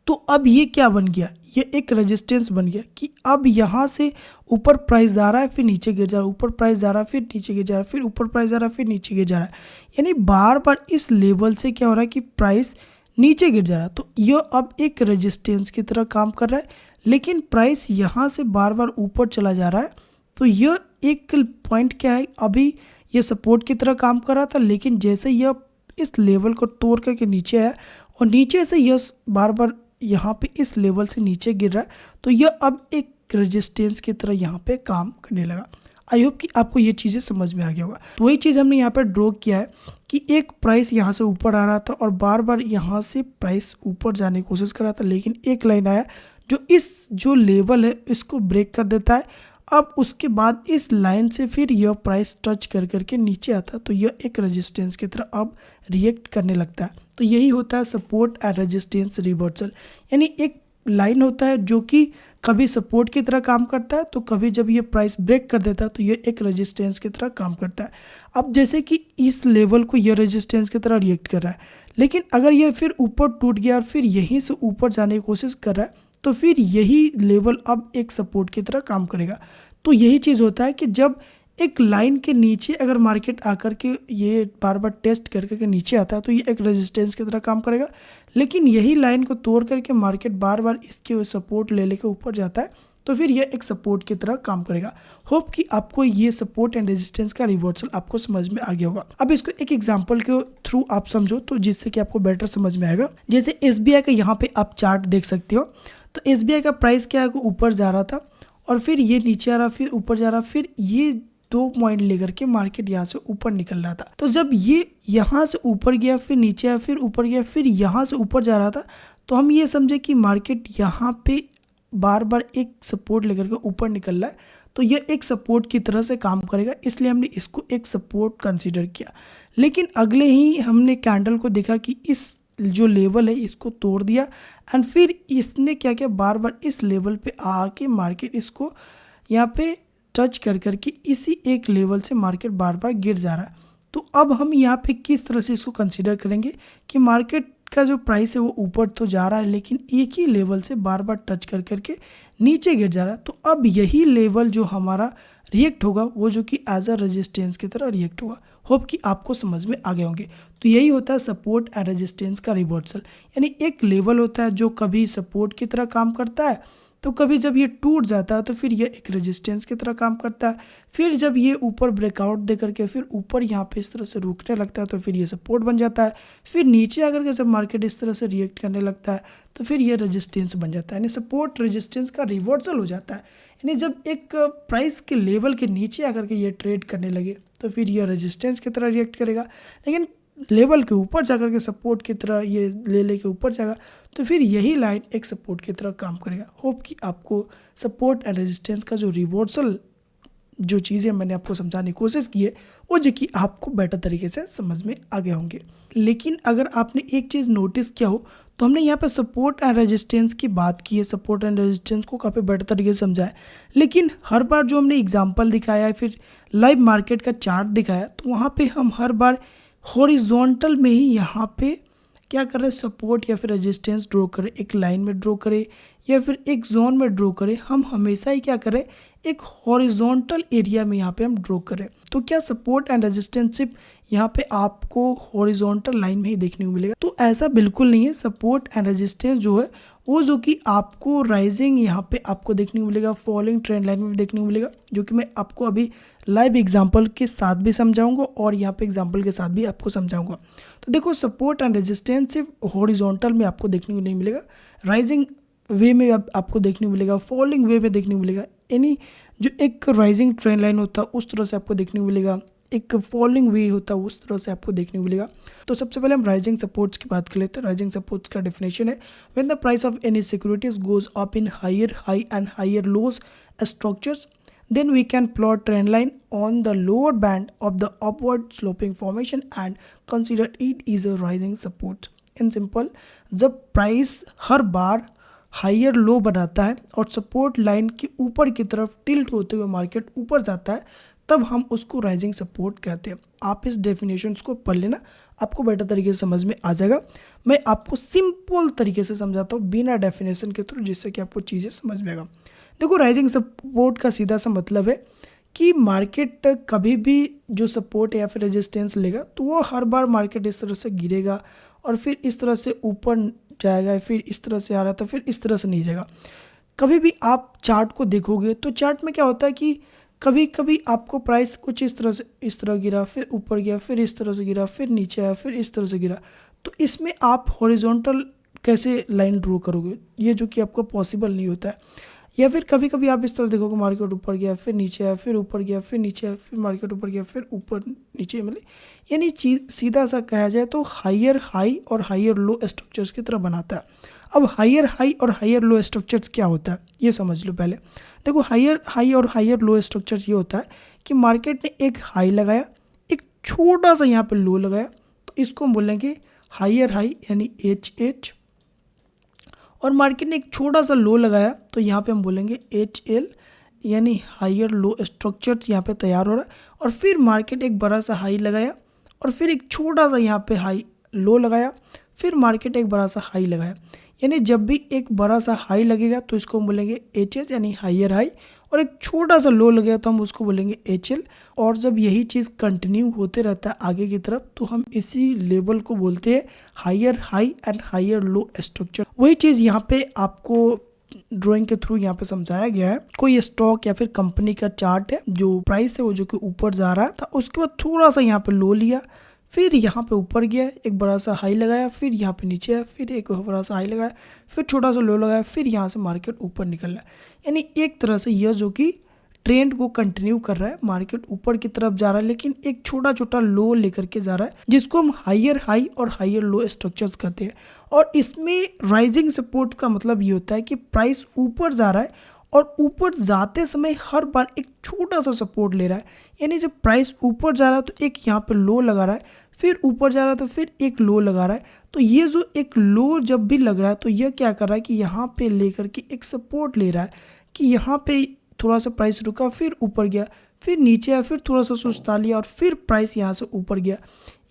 तो अब ये क्या बन गया, ये एक रेजिस्टेंस बन गया कि अब यहाँ से ऊपर प्राइस जा रहा है फिर नीचे गिर जा रहा है, ऊपर प्राइस जा रहा है फिर नीचे गिर जा रहा है, फिर ऊपर प्राइस जा रहा है फिर नीचे गिर जा रहा है, यानी बार बार इस लेवल से क्या हो रहा है कि प्राइस नीचे गिर जा रहा है। तो यह अब एक रेजिस्टेंस की तरह काम कर रहा है, लेकिन प्राइस यहाँ से बार बार ऊपर चला जा रहा है, तो यह एक पॉइंट क्या है, अभी यह सपोर्ट की तरह काम कर रहा था, लेकिन जैसे यह इस लेवल को तोड़ करके नीचे आया और नीचे से यह बार बार यहाँ पे इस लेवल से नीचे गिर रहा है, तो यह अब एक रेजिस्टेंस की तरह यहाँ पे काम करने लगा। आई होप कि आपको ये चीज़ें समझ में आ गया होगा। तो वही चीज़ हमने यहाँ पे ड्रॉ किया है कि एक प्राइस यहाँ से ऊपर आ रहा था और बार बार यहाँ से प्राइस ऊपर जाने की कोशिश कर रहा था, लेकिन एक लाइन आया जो इस जो लेवल है इसको ब्रेक कर देता है। अब उसके बाद इस लाइन से फिर यह प्राइस टच कर करके नीचे आता है, तो यह एक रेजिस्टेंस की तरह अब रिएक्ट करने लगता है। तो यही होता है सपोर्ट एंड रेजिस्टेंस रिवर्सल, यानी एक लाइन होता है जो कि कभी सपोर्ट की तरह काम करता है, तो कभी जब ये प्राइस ब्रेक कर देता है तो ये एक रेजिस्टेंस की तरह काम करता है। अब जैसे कि इस लेवल को ये रेजिस्टेंस की तरह रिएक्ट कर रहा है, लेकिन अगर ये फिर ऊपर टूट गया और फिर यहीं से ऊपर जाने की कोशिश कर रहा है, तो फिर यही लेवल अब एक सपोर्ट की तरह काम करेगा। तो यही चीज़ होता है कि जब एक लाइन के नीचे अगर मार्केट आकर के ये बार बार टेस्ट करके के नीचे आता है, तो ये एक रेजिस्टेंस की तरह काम करेगा, लेकिन यही लाइन को तोड़ करके मार्केट बार बार इसके सपोर्ट ले लेके ऊपर जाता है, तो फिर ये एक सपोर्ट की तरह काम करेगा। होप कि आपको ये सपोर्ट एंड रेजिस्टेंस का रिवर्सल आपको समझ में आ गया होगा। अब इसको एक एग्जांपल के थ्रू आप समझो, तो जिससे कि आपको बेटर समझ में आएगा। जैसे SBI का यहाँ पे आप चार्ट देख सकते हो, तो SBI का प्राइस क्या है, ऊपर जा रहा था और फिर ये नीचे आ रहा, फिर ऊपर जा रहा, फिर ये 2 पॉइंट लेकर के मार्केट यहाँ से ऊपर निकल रहा था। तो जब ये यहाँ से ऊपर गया, फिर नीचे आया, फिर ऊपर गया, फिर यहाँ से ऊपर जा रहा था, तो हम ये समझे कि मार्केट यहाँ पे बार बार एक सपोर्ट लेकर के ऊपर निकल रहा है, तो यह एक सपोर्ट की तरह से काम करेगा, इसलिए हमने इसको एक सपोर्ट कंसीडर किया। लेकिन अगले ही हमने कैंडल को देखा कि इस जो लेवल है इसको तोड़ दिया एंड फिर इसने क्या किया, बार बार इस लेवल पे आके मार्केट इसको यहाँ पे टच कर करके इसी एक लेवल से मार्केट बार बार गिर जा रहा है। तो अब हम यहाँ पे किस तरह से इसको कंसीडर करेंगे कि मार्केट का जो प्राइस है वो ऊपर तो जा रहा है, लेकिन एक ही लेवल से बार बार टच कर करके नीचे गिर जा रहा है। तो अब यही लेवल जो हमारा रिएक्ट होगा वो जो कि एज अ रेजिस्टेंस की तरह रिएक्ट होगा। होप कि आपको समझ में आ गए होंगे। तो यही होता है सपोर्ट एंड रेजिस्टेंस का रिवर्सल, यानी एक लेवल होता है जो कभी सपोर्ट की तरह काम करता है, तो कभी जब ये टूट जाता है तो फिर ये एक रेजिस्टेंस की तरह काम करता है, फिर जब ये ऊपर ब्रेकआउट दे करके फिर ऊपर यहाँ पे इस तरह से रुकने लगता है तो फिर ये सपोर्ट बन जाता है, फिर नीचे आकर के जब मार्केट इस तरह से रिएक्ट करने लगता है तो फिर ये रेजिस्टेंस बन जाता है, यानी सपोर्ट रेजिस्टेंस का रिवर्सल हो जाता है। यानी जब एक प्राइस के लेवल के नीचे आकर के ये ट्रेड करने लगे तो फिर ये रेजिस्टेंस की तरह रिएक्ट करेगा, लेकिन लेवल के ऊपर जाकर के सपोर्ट की तरह ये ले के ऊपर जाएगा तो फिर यही लाइन एक सपोर्ट की तरह काम करेगा। होप कि आपको सपोर्ट एंड रेजिस्टेंस का जो रिवर्सल जो चीज़ें मैंने आपको समझाने की कोशिश की है वो जो कि आपको बेटर तरीके से समझ में आ गए होंगे। लेकिन अगर आपने एक चीज़ नोटिस किया हो तो हमने यहाँ पे सपोर्ट एंड रेजिस्टेंस की बात की है, सपोर्ट एंड रेजिस्टेंस को काफ़ी बेटर तरीके से समझा है, लेकिन हर बार जो हमने एग्जाम्पल दिखाया है फिर लाइव मार्केट का चार्ट दिखाया तो वहाँ पर हम हर बार हॉरिजॉन्टल में ही यहाँ पे क्या कर रहे हैं, सपोर्ट या फिर रेजिस्टेंस ड्रॉ करें, एक लाइन में ड्रॉ करें या फिर एक जोन में ड्रॉ करें, हम हमेशा ही क्या करें, एक हॉरिजॉन्टल एरिया में यहाँ पे हम ड्रॉ करें। तो क्या सपोर्ट एंड रेजिस्टेंस सिर्फ यहाँ पे आपको हॉरिजॉन्टल लाइन में ही देखने को मिलेगा? तो ऐसा बिल्कुल नहीं है। सपोर्ट एंड रेजिस्टेंस जो है वो जो कि आपको राइजिंग यहाँ पे आपको देखने को मिलेगा, फॉलोइंग ट्रेंड लाइन में भी देखने को मिलेगा, जो कि मैं आपको अभी लाइव एग्जांपल के साथ भी समझाऊंगा और यहाँ पे एग्जांपल के साथ भी आपको समझाऊंगा। तो देखो, सपोर्ट एंड रेजिस्टेंस सिर्फ हॉरिजॉन्टल में आपको देखने को नहीं मिलेगा, राइजिंग वे में आपको देखने को मिलेगा, फॉलोइंग वे में देखने को मिलेगा। यानी जो एक राइजिंग ट्रेंड लाइन होता है उस तरह से आपको देखने को मिलेगा, एक फॉलोइंग वे होता है उस तरह से आपको देखने को मिलेगा। तो सबसे पहले हम राइजिंग सपोर्ट्स की बात कर लेते हैं। राइजिंग सपोर्ट्स का डेफिनेशन है, when the price of any securities goes up in higher high and higher lows structures, then we can plot trend line on the lower band of the upward sloping formation and consider it is a rising support. In simple, जब प्राइस हर बार हायर लो बनाता है और सपोर्ट लाइन के ऊपर की तरफ टिल्ट होते हुए मार्केट ऊपर जाता है, तब हम उसको राइजिंग सपोर्ट कहते हैं। आप इस डेफिनेशंस को पढ़ लेना, आपको बेटर तरीके से समझ में आ जाएगा। मैं आपको सिंपल तरीके से समझाता हूँ बिना डेफिनेशन के थ्रू, जिससे कि आपको चीज़ें समझ में आएगा। देखो, राइजिंग सपोर्ट का सीधा सा मतलब है कि मार्केट कभी भी जो सपोर्ट या फिर रेजिस्टेंस लेगा तो वो हर बार मार्केट इस तरह से गिरेगा और फिर इस तरह से ऊपर जाएगा, फिर इस तरह से आ रहा था, फिर इस तरह से नहीं जाएगा। कभी भी आप चार्ट को देखोगे तो चार्ट में क्या होता है कि कभी कभी आपको प्राइस कुछ इस तरह गिरा, फिर ऊपर गया, फिर इस तरह से गिरा, फिर नीचे आया, फिर इस तरह से गिरा। तो इसमें आप हॉरिजॉन्टल कैसे लाइन ड्रॉ करोगे, ये जो कि आपको पॉसिबल नहीं होता है। या फिर कभी कभी आप इस तरह देखोगे, मार्केट ऊपर गया, फिर नीचे आया, फिर ऊपर गया, फिर नीचे आया, फिर मार्केट ऊपर गया, फिर ऊपर नीचे, मतलब यानी सीधा सा कहा जाए तो हायर हाई और हायर लो स्ट्रक्चर्स की तरह बनाता है। अब हायर हाई और हायर लो स्ट्रक्चर्स क्या होता है ये समझ लो पहले। देखो, हायर हाई और हायर लो स्ट्रक्चर्स ये होता है कि मार्केट ने एक हाई लगाया, एक छोटा सा यहाँ पे लो लगाया, तो इसको हम बोलेंगे हायर हाई यानी HH, और मार्केट ने एक छोटा सा लो लगाया तो यहाँ पे हम बोलेंगे HL यानी हायर लो स्ट्रक्चर यहाँ पे तैयार हो रहा है। और फिर मार्केट एक बड़ा सा हाई लगाया और फिर एक छोटा सा यहाँ पे हाई लो लगाया, फिर मार्केट एक बड़ा सा हाई लगाया। यानी जब भी एक बड़ा सा हाई लगेगा तो इसको हम बोलेंगे HS यानी हायर हाई, और एक छोटा सा लो लगेगा तो हम उसको बोलेंगे HL। और जब यही चीज़ कंटिन्यू होते रहता है आगे की तरफ तो हम इसी लेवल को बोलते हैं higher high and higher low structure. वही चीज़ यहाँ पे आपको ड्राइंग के थ्रू यहाँ पे समझाया गया है। कोई स्टॉक या फिर कंपनी का चार्ट है, जो प्राइस है वो जो कि ऊपर जा रहा था, उसके बाद थोड़ा सा यहाँ पे लो लिया, फिर यहाँ पे ऊपर गया, एक बड़ा सा हाई लगाया, फिर यहाँ पे नीचे आया, फिर एक बड़ा सा हाई लगाया, फिर छोटा सा लो लगाया, फिर यहाँ से मार्केट ऊपर निकल रहा है। यानी एक तरह से यह जो कि ट्रेंड को कंटिन्यू कर रहा है, मार्केट ऊपर की तरफ जा रहा है लेकिन एक छोटा छोटा लो लेकर के जा रहा है, जिसको हम हायर हाई और हायर लो स्ट्रक्चर्स कहते हैं। और इसमें राइजिंग सपोर्ट का मतलब ये होता है कि प्राइस ऊपर जा रहा है और ऊपर जाते समय हर बार एक छोटा सा सपोर्ट ले रहा है। यानी जब प्राइस ऊपर जा रहा है तो एक यहाँ पे लो लगा रहा है, फिर ऊपर जा रहा है तो फिर एक लो लगा रहा है। तो ये जो एक लो जब भी लग रहा है तो यह क्या कर रहा है कि यहाँ पे लेकर के एक सपोर्ट ले रहा है कि यहाँ पे थोड़ा सा प्राइस रुका, फिर ऊपर गया, फिर नीचे आया, फिर थोड़ा सा सुस्ता लिया और फिर प्राइस यहाँ से ऊपर गया।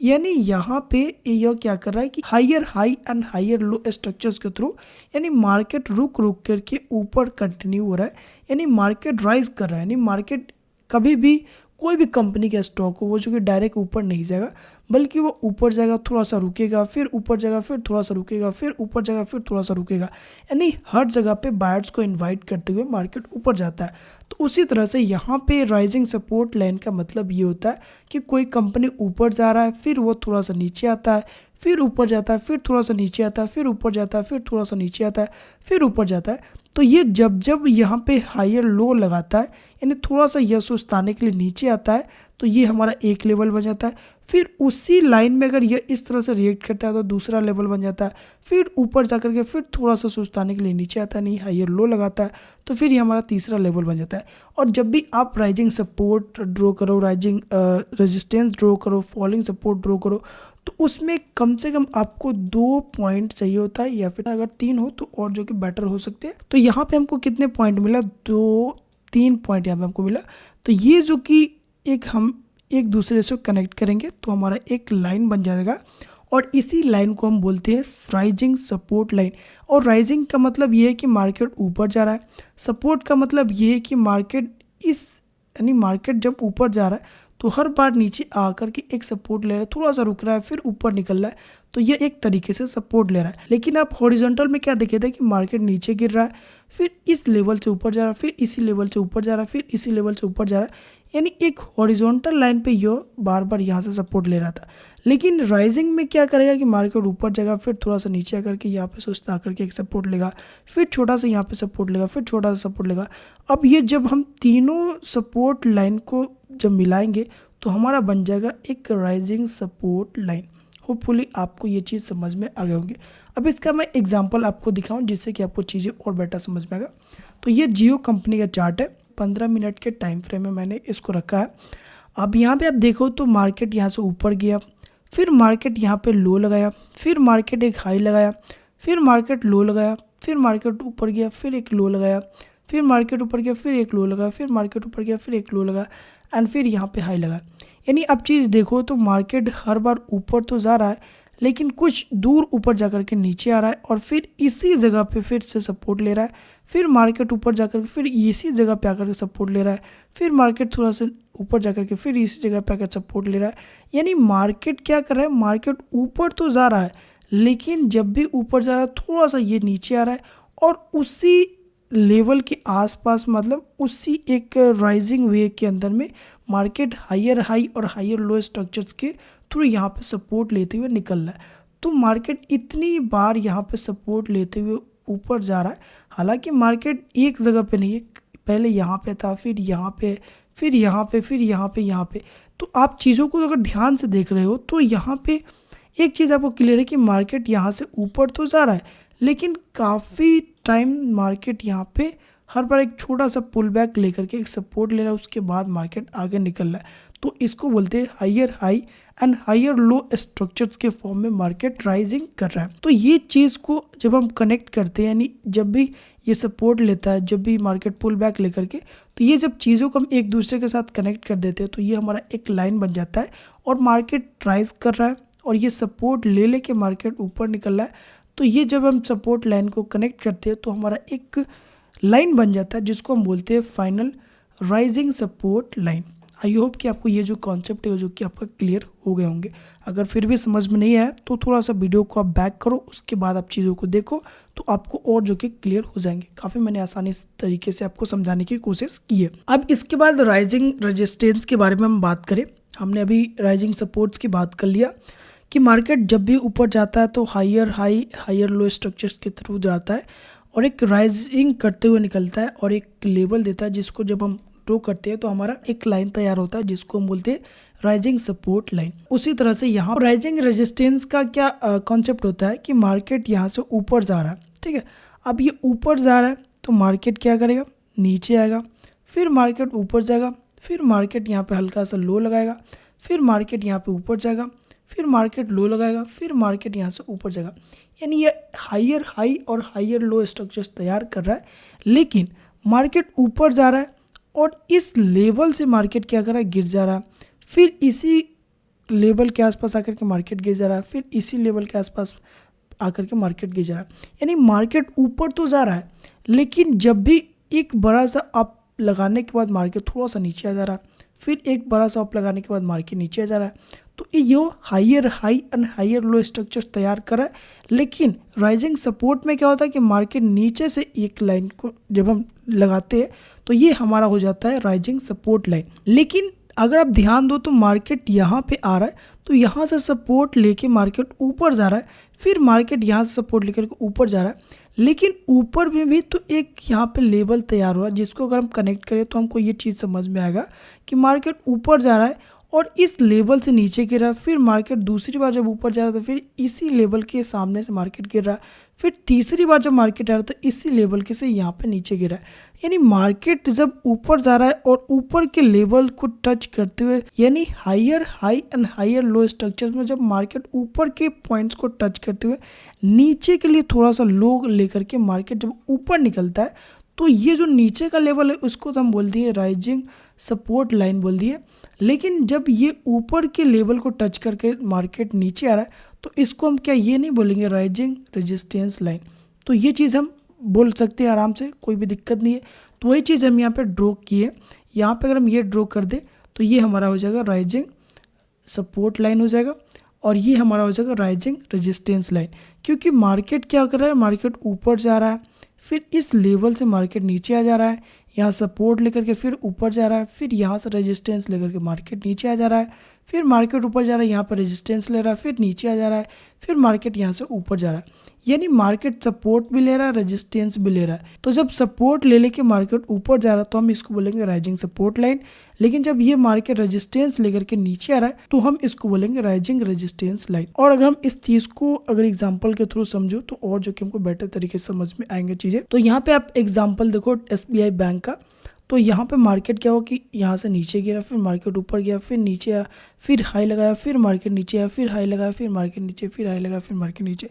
यानी यहाँ पे यह क्या कर रहा है कि higher high and higher low structures के थ्रू यानी मार्केट रुक रुक करके ऊपर कंटिन्यू हो रहा है, यानी मार्केट राइज कर रहा है। यानी मार्केट कभी भी कोई भी कंपनी का स्टॉक हो वो जो कि डायरेक्ट ऊपर नहीं जाएगा, बल्कि वो ऊपर जाएगा, थोड़ा सा रुकेगा, फिर ऊपर जाएगा, फिर थोड़ा सा रुकेगा, फिर ऊपर जाएगा, फिर थोड़ा सा रुकेगा। यानी हर जगह पे बायर्स को इनवाइट करते हुए मार्केट ऊपर जाता है। तो उसी तरह से यहाँ पे राइजिंग सपोर्ट लाइन का मतलब ये होता है कि कोई कंपनी ऊपर जा रहा है, फिर वो थोड़ा सा नीचे आता है, फिर ऊपर जाता है, फिर थोड़ा सा नीचे आता है, फिर ऊपर जाता है, फिर थोड़ा सा नीचे आता है, फिर ऊपर जाता है। तो ये जब जब यहाँ पे हायर लो लगाता है यानी थोड़ा सा यह सुस्ताने के लिए नीचे आता है तो ये हमारा एक लेवल बन जाता है। फिर उसी लाइन में अगर यह इस तरह से रिएक्ट करता है तो दूसरा लेवल बन जाता है। फिर ऊपर जाकर के फिर थोड़ा सा सुस्ताने के लिए नीचे आता है, नहीं हायर लो लगाता है, तो फिर ये हमारा तीसरा लेवल बन जाता है। और जब भी आप राइजिंग सपोर्ट ड्रॉ करो, राइजिंग रेजिस्टेंस ड्रॉ करो, फॉलिंग सपोर्ट ड्रॉ करो, तो उसमें कम से कम आपको 2 पॉइंट चाहिए होता है, या फिर अगर 3 हो तो और जो कि बेटर हो सकते हैं। तो यहाँ पे हमको कितने पॉइंट मिला, 2-3 पॉइंट यहाँ पे हमको मिला। तो ये जो कि एक हम एक दूसरे से कनेक्ट करेंगे तो हमारा एक लाइन बन जाएगा और इसी लाइन को हम बोलते हैं राइजिंग सपोर्ट लाइन। और राइजिंग का मतलब ये है कि मार्केट ऊपर जा रहा है, सपोर्ट का मतलब ये है कि मार्केट यानी मार्केट जब ऊपर जा रहा है तो हर बार नीचे आकर के एक सपोर्ट ले रहा है, थोड़ा सा रुक रहा है फिर ऊपर निकल रहा है, तो ये एक तरीके से सपोर्ट ले रहा है। लेकिन आप हॉरिजॉन्टल में क्या देखे थे कि मार्केट नीचे गिर रहा है, फिर इस लेवल से ऊपर जा रहा है, फिर इसी लेवल से ऊपर जा रहा है, फिर इसी लेवल से ऊपर जा रहा है, यानी एक हॉरिजॉन्टल लाइन पे ये बार बार यहाँ से सपोर्ट ले रहा था। लेकिन राइजिंग में क्या करेगा कि मार्केट ऊपर जाएगा, फिर थोड़ा सा नीचे आकर के यहाँ पे सुस्त आकर के एक सपोर्ट लेगा, फिर छोटा सा यहाँ पे सपोर्ट लेगा, फिर छोटा सा सपोर्ट लेगा। अब ये जब हम तीनों सपोर्ट लाइन को जब मिलाएंगे तो हमारा बन जाएगा एक राइजिंग सपोर्ट लाइन। होपफुली आपको ये चीज़ समझ में आ गए होंगे। अब इसका मैं एग्जांपल आपको दिखाऊं जिससे कि आपको चीज़ें और बेटर समझ में आएगा। तो ये जियो कंपनी का चार्ट है, 15 मिनट के टाइम फ्रेम में मैंने इसको रखा है। अब यहाँ पे आप देखो तो मार्केट यहाँ से ऊपर गया, फिर मार्केट यहाँ पे लो लगाया, फिर मार्केट एक हाई लगाया, फिर मार्केट लो लगाया, फिर मार्केट ऊपर गया, फिर एक लो लगाया, फिर मार्केट ऊपर गया, फिर एक लो लगाया, फिर मार्केट ऊपर गया, फिर एक लो लगाया एंड फिर यहाँ पे हाई लगा। यानी अब चीज़ देखो तो मार्केट हर बार ऊपर तो जा रहा है लेकिन कुछ दूर ऊपर जाकर के नीचे आ रहा है और फिर इसी जगह पे फिर से सपोर्ट ले रहा है, फिर मार्केट ऊपर जाकर के फिर इसी जगह पे आकर के सपोर्ट ले रहा है, फिर मार्केट थोड़ा सा ऊपर जाकर के फिर इसी जगह पे आकर सपोर्ट ले रहा है। यानी मार्केट क्या कर रहा है, मार्केट ऊपर तो जा रहा है लेकिन जब भी ऊपर जा रहा है थोड़ा सा ये नीचे आ रहा है और उसी लेवल के आसपास मतलब उसी एक राइजिंग वे के अंदर में मार्केट हायर हाई और हायर लो स्ट्रक्चर्स के थ्रू यहाँ पे सपोर्ट लेते हुए निकल रहा है। तो मार्केट इतनी बार यहाँ पे सपोर्ट लेते हुए ऊपर जा रहा है, हालांकि मार्केट एक जगह पे नहीं है, पहले यहाँ पे था, फिर यहाँ पे, फिर यहाँ पे, फिर यहाँ पे, यहाँ पे। तो आप चीज़ों को अगर ध्यान से देख रहे हो तो यहाँ पे एक चीज़ आपको क्लियर है कि मार्केट यहाँ से ऊपर तो जा रहा है लेकिन काफ़ी टाइम मार्केट यहाँ पे हर बार एक छोटा सा पुल बैक लेकर के एक सपोर्ट ले रहा है, उसके बाद मार्केट आगे निकल रहा है। तो इसको बोलते हैं higher high and higher low structures के फॉर्म में मार्केट राइजिंग कर रहा है। तो ये चीज़ को जब हम कनेक्ट करते हैं यानी जब भी ये सपोर्ट लेता है, जब भी मार्केट पुल बैक लेकर के, तो ये जब चीज़ों को हम एक दूसरे के साथ कनेक्ट कर देते हैं तो ये हमारा एक लाइन बन जाता है और मार्केट राइज कर रहा है और ये सपोर्ट ले लेके मार्केट ऊपर निकल रहा है। तो ये जब हम सपोर्ट लाइन को कनेक्ट करते हैं तो हमारा एक लाइन बन जाता है जिसको हम बोलते हैं final rising support line. I hope कि आपको ये जो कॉन्सेप्ट है जो कि आपका क्लियर हो गए होंगे। अगर फिर भी समझ में नहीं आया तो थोड़ा सा वीडियो को आप बैक करो, उसके बाद आप चीज़ों को देखो तो आपको और जो कि क्लियर हो जाएंगे। काफ़ी मैंने आसानी तरीके से आपको समझाने की कोशिश की है। अब इसके बाद राइजिंग रेजिस्टेंस के बारे में हम बात करें। हमने अभी राइजिंग सपोर्ट्स की बात कर लिया कि मार्केट जब भी ऊपर जाता है तो higher high higher low structures के थ्रू जाता है और एक राइजिंग करते हुए निकलता है और एक लेवल देता है जिसको जब हम ड्रॉ करते हैं तो हमारा एक लाइन तैयार होता है जिसको हम बोलते हैं राइजिंग सपोर्ट लाइन। उसी तरह से यहाँ राइजिंग रेजिस्टेंस का क्या कॉन्सेप्ट होता है कि मार्केट यहाँ से ऊपर जा रहा है, ठीक है। अब ये ऊपर जा रहा है तो मार्केट क्या करेगा, नीचे आएगा, फिर मार्केट ऊपर जाएगा, फिर मार्केट यहाँ पे हल्का सा लो लगाएगा, फिर मार्केट यहाँ पे ऊपर जाएगा, फिर मार्केट लो लगाएगा, फिर मार्केट यहाँ से ऊपर जाएगा। यानी ये हायर हाई और हायर लो स्ट्रक्चर्स तैयार कर रहा है लेकिन मार्केट ऊपर जा रहा है और इस लेवल से मार्केट क्या कर रहा है, गिर जा रहा है, फिर इसी लेवल के आसपास आकर के मार्केट गिर जा रहा है, फिर इसी लेवल के आसपास आकर के मार्केट गिर जा रहा है। यानी मार्केट ऊपर तो जा रहा है लेकिन जब भी एक बड़ा सा अप लगाने के बाद मार्केट थोड़ा सा नीचे आ जा रहा है, फिर एक बड़ा सा अप लगाने के बाद मार्केट नीचे आ जा रहा है। तो ये higher high and higher low structures तैयार कर रहा है। लेकिन राइजिंग सपोर्ट में क्या होता है कि मार्केट नीचे से एक लाइन को जब हम लगाते हैं तो ये हमारा हो जाता है राइजिंग सपोर्ट लाइन। लेकिन अगर आप ध्यान दो तो मार्केट यहाँ पे आ रहा है तो यहाँ से सपोर्ट लेके मार्केट ऊपर जा रहा है, फिर मार्केट यहाँ से सपोर्ट लेकर ऊपर जा रहा है लेकिन ऊपर में भी तो एक यहाँ पे लेवल तैयार हुआ जिसको अगर हम कनेक्ट करें तो हमको ये चीज़ समझ में आएगा कि मार्केट ऊपर जा रहा है और इस लेवल से नीचे गिर रहा है, फिर मार्केट दूसरी बार जब ऊपर जा रहा है तो फिर इसी लेवल के सामने से मार्केट गिर रहा है, फिर तीसरी बार जब मार्केट आ रहा है तो इसी लेवल के से यहाँ पे नीचे गिरा है। यानी मार्केट जब ऊपर जा रहा है और ऊपर के लेवल को टच करते हुए यानी higher high and higher low structures में जब मार्केट ऊपर के पॉइंट्स को टच करते हुए नीचे के लिए थोड़ा सा लो लेकर के मार्केट जब ऊपर निकलता है तो ये जो नीचे का लेवल है उसको तो हम बोल दिए राइजिंग सपोर्ट लाइन बोल दिए। लेकिन जब ये ऊपर के लेवल को टच करके मार्केट नीचे आ रहा है तो इसको हम क्या ये नहीं बोलेंगे राइजिंग रेजिस्टेंस लाइन। तो ये चीज़ हम बोल सकते हैं आराम से, कोई भी दिक्कत नहीं है। तो वही चीज़ हम यहाँ पे ड्रॉ किए, यहाँ पे अगर हम ये ड्रॉ कर दे तो ये हमारा हो जाएगा राइजिंग सपोर्ट लाइन हो जाएगा और ये हमारा हो जाएगा राइजिंग रेजिस्टेंस लाइन। क्योंकि मार्केट क्या कर रहा है, मार्केट ऊपर जा रहा है, फिर इस लेवल से मार्केट नीचे आ जा रहा है, यहाँ सपोर्ट लेकर के फिर ऊपर जा रहा है, फिर यहाँ से रेजिस्टेंस लेकर के मार्केट नीचे आ जा रहा है, फिर मार्केट ऊपर जा रहा है, यहाँ पर रेजिस्टेंस ले रहा है, फिर नीचे आ जा रहा है, फिर मार्केट यहाँ से ऊपर जा रहा है। यानी मार्केट सपोर्ट भी ले रहा है, रेजिस्टेंस भी ले रहा है। तो जब सपोर्ट ले लेके मार्केट ऊपर जा रहा है तो हम इसको बोलेंगे राइजिंग सपोर्ट लाइन। लेकिन जब ये मार्केट रेजिस्टेंस लेकर के नीचे आ रहा है तो हम इसको बोलेंगे राइजिंग रेजिस्टेंस लाइन। और अगर हम इस चीज़ को अगर एग्जांपल के थ्रू समझो तो और जो कि हमको बेटर तरीके से समझ में आएंगे चीज़ें। तो यहाँ पे आप एग्जाम्पल देखो SBI बैंक का। तो यहाँ पे मार्केट क्या हो कि यहाँ से नीचे गिरा, फिर मार्केट ऊपर गया, फिर नीचे आया, फिर हाई लगाया, फिर मार्केट नीचे आया, फिर हाई लगाया, फिर मार्केट नीचे, फिर हाई लगाया, फिर मार्केट नीचे।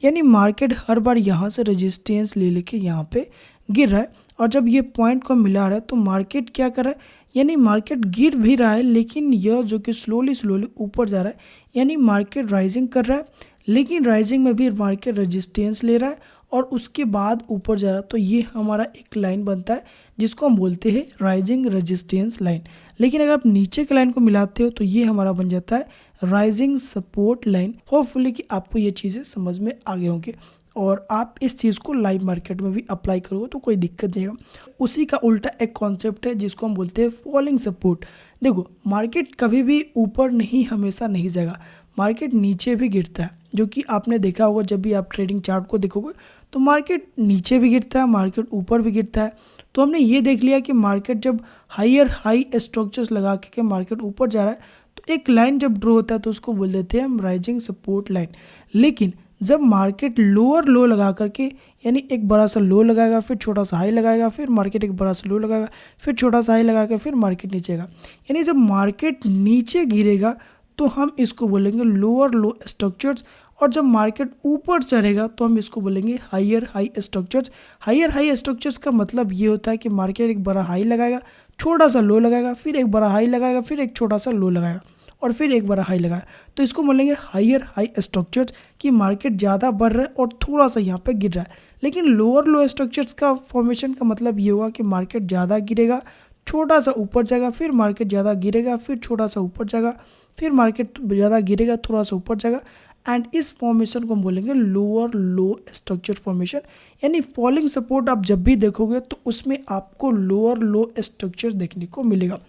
यानी मार्केट हर बार यहाँ से रेजिस्टेंस ले लेके यहाँ पे गिर रहा है। और जब ये पॉइंट को मिला रहा है तो मार्केट क्या कर रहा है, यानी मार्केट गिर भी रहा है लेकिन यह जो कि स्लोली ऊपर जा रहा है। यानी मार्केट राइजिंग कर रहा है लेकिन राइजिंग में भी मार्केट रेजिस्टेंस ले रहा है और उसके बाद ऊपर जा रहा है। तो ये हमारा एक लाइन बनता है जिसको हम बोलते हैं राइजिंग रेजिस्टेंस लाइन। लेकिन अगर आप नीचे के लाइन को मिलाते हो तो ये हमारा बन जाता है राइजिंग सपोर्ट लाइन। होपफुली कि आपको ये चीज़ें समझ में आ गए होंगे और आप इस चीज़ को लाइव मार्केट में भी अप्लाई करोगे तो कोई दिक्कत नहीं होगा। उसी का उल्टा एक कॉन्सेप्ट है जिसको हम बोलते हैं फॉलिंग सपोर्ट। देखो मार्केट कभी भी ऊपर नहीं हमेशा नहीं जाएगा, मार्केट नीचे भी गिरता है, जो कि आपने देखा होगा। जब भी आप ट्रेडिंग चार्ट को देखोगे तो मार्केट नीचे भी गिरता है, मार्केट ऊपर भी गिरता है। तो हमने ये देख लिया कि मार्केट जब हाई स्ट्रक्चर्स लगा के मार्केट ऊपर जा रहा है तो एक लाइन जब ड्रॉ होता है तो उसको बोल देते हैं हम राइजिंग सपोर्ट लाइन। लेकिन जब मार्केट लोअर लो लगा करके, यानी एक बड़ा सा लो लगाएगा, फिर छोटा सा हाई लगाएगा, फिर मार्केट एक बड़ा सा लो लगाएगा, फिर छोटा सा हाई लगाकर फिर मार्केट नीचे आएगा, यानी जब मार्केट नीचे गिरेगा तो हम इसको बोलेंगे लोअर लो स्ट्रक्चर्स। और जब मार्केट ऊपर चढ़ेगा तो हम इसको बोलेंगे higher high structures. Higher high structures का मतलब ये होता है कि मार्केट एक बड़ा हाई लगाएगा, छोटा सा लो लगाएगा, फिर एक बड़ा हाई लगाएगा, फिर एक छोटा सा लो लगाएगा और फिर एक बड़ा हाई लगाया। तो इसको बोलेंगे हायर हाई स्ट्रक्चर्स कि मार्केट ज़्यादा बढ़ रहा है और थोड़ा सा यहाँ पे गिर रहा है। लेकिन लोअर लो स्ट्रक्चर्स का फॉर्मेशन का मतलब ये होगा कि मार्केट ज़्यादा गिरेगा, छोटा सा ऊपर जाएगा, फिर मार्केट ज़्यादा गिरेगा, फिर छोटा सा ऊपर जाएगा, फिर मार्केट ज़्यादा गिरेगा, थोड़ा सा ऊपर जाएगा। एंड इस फॉर्मेशन को हम बोलेंगे लोअर लो स्ट्रक्चर फॉर्मेशन। यानी फॉलिंग सपोर्ट आप जब भी देखोगे तो उसमें आपको लोअर लो स्ट्रक्चर देखने को मिलेगा।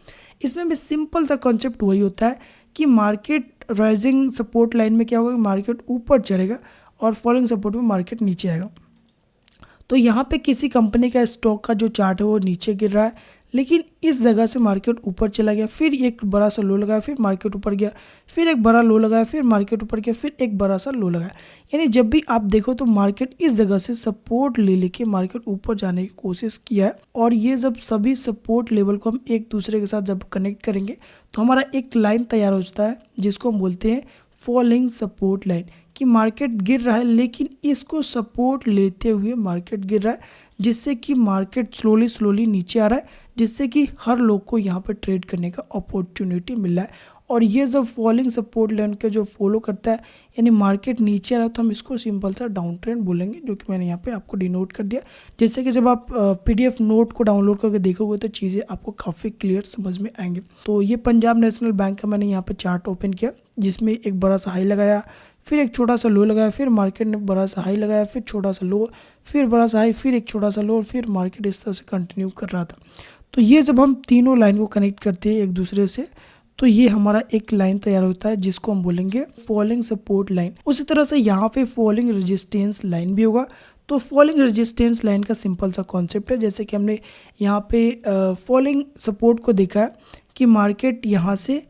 इसमें भी सिंपल सा कॉन्सेप्ट वही होता है कि मार्केट राइजिंग सपोर्ट लाइन में क्या होगा, मार्केट ऊपर चढ़ेगा और फॉलिंग सपोर्ट में मार्केट नीचे आएगा। तो यहाँ पे किसी कंपनी का स्टॉक का जो चार्ट है वो नीचे गिर रहा है, लेकिन इस जगह से मार्केट ऊपर चला गया, फिर एक बड़ा सा लो लगाया, फिर मार्केट ऊपर गया, फिर एक बड़ा लो लगाया, फिर मार्केट ऊपर गया, फिर एक बड़ा सा लो लगाया। यानी जब भी आप देखो तो मार्केट इस जगह से सपोर्ट ले लेके मार्केट ऊपर जाने की कोशिश किया है। और ये जब सभी सपोर्ट लेवल को हम एक दूसरे के साथ जब कनेक्ट करेंगे तो हमारा एक लाइन तैयार हो जाता है जिसको हम बोलते हैं फॉलिंग सपोर्ट लाइन। कि मार्केट गिर रहा है लेकिन इसको सपोर्ट लेते हुए मार्केट गिर रहा है, जिससे कि मार्केट स्लोली नीचे आ रहा है, जिससे कि हर लोग को यहाँ पर ट्रेड करने का अपॉर्चुनिटी मिल रहा है। और ये जब फॉलिंग सपोर्ट लाइन के जो फॉलो करता है, यानी मार्केट नीचे आ रहा है, तो हम इसको सिंपल सा डाउन ट्रेंड बोलेंगे, जो कि मैंने यहाँ पे आपको डिनोट कर दिया। जैसे कि जब आप PDF नोट को डाउनलोड करके देखोगे तो चीज़ें आपको काफ़ी क्लियर समझ में आएंगे। तो ये पंजाब नेशनल बैंक का मैंने यहाँ पे चार्ट ओपन किया, जिसमें एक बड़ा सा हाई लगाया, फिर एक छोटा सा लो लगाया, फिर मार्केट ने बड़ा सा हाई लगाया, फिर छोटा सा लो, फिर बड़ा सा हाई, फिर एक छोटा सा लो, और फिर मार्केट इस तरह से कंटिन्यू कर रहा था। तो ये जब हम तीनों लाइन को कनेक्ट करते हैं एक दूसरे से तो ये हमारा एक लाइन तैयार होता है जिसको हम बोलेंगे फॉलिंग सपोर्ट लाइन। उसी तरह से यहाँ पे फॉलिंग रेजिस्टेंस लाइन भी होगा। तो फॉलिंग रेजिस्टेंस लाइन का सिंपल सा कॉन्सेप्ट है, जैसे कि हमने यहाँ पे फॉलिंग सपोर्ट को देखा है कि मार्केट यहाँ से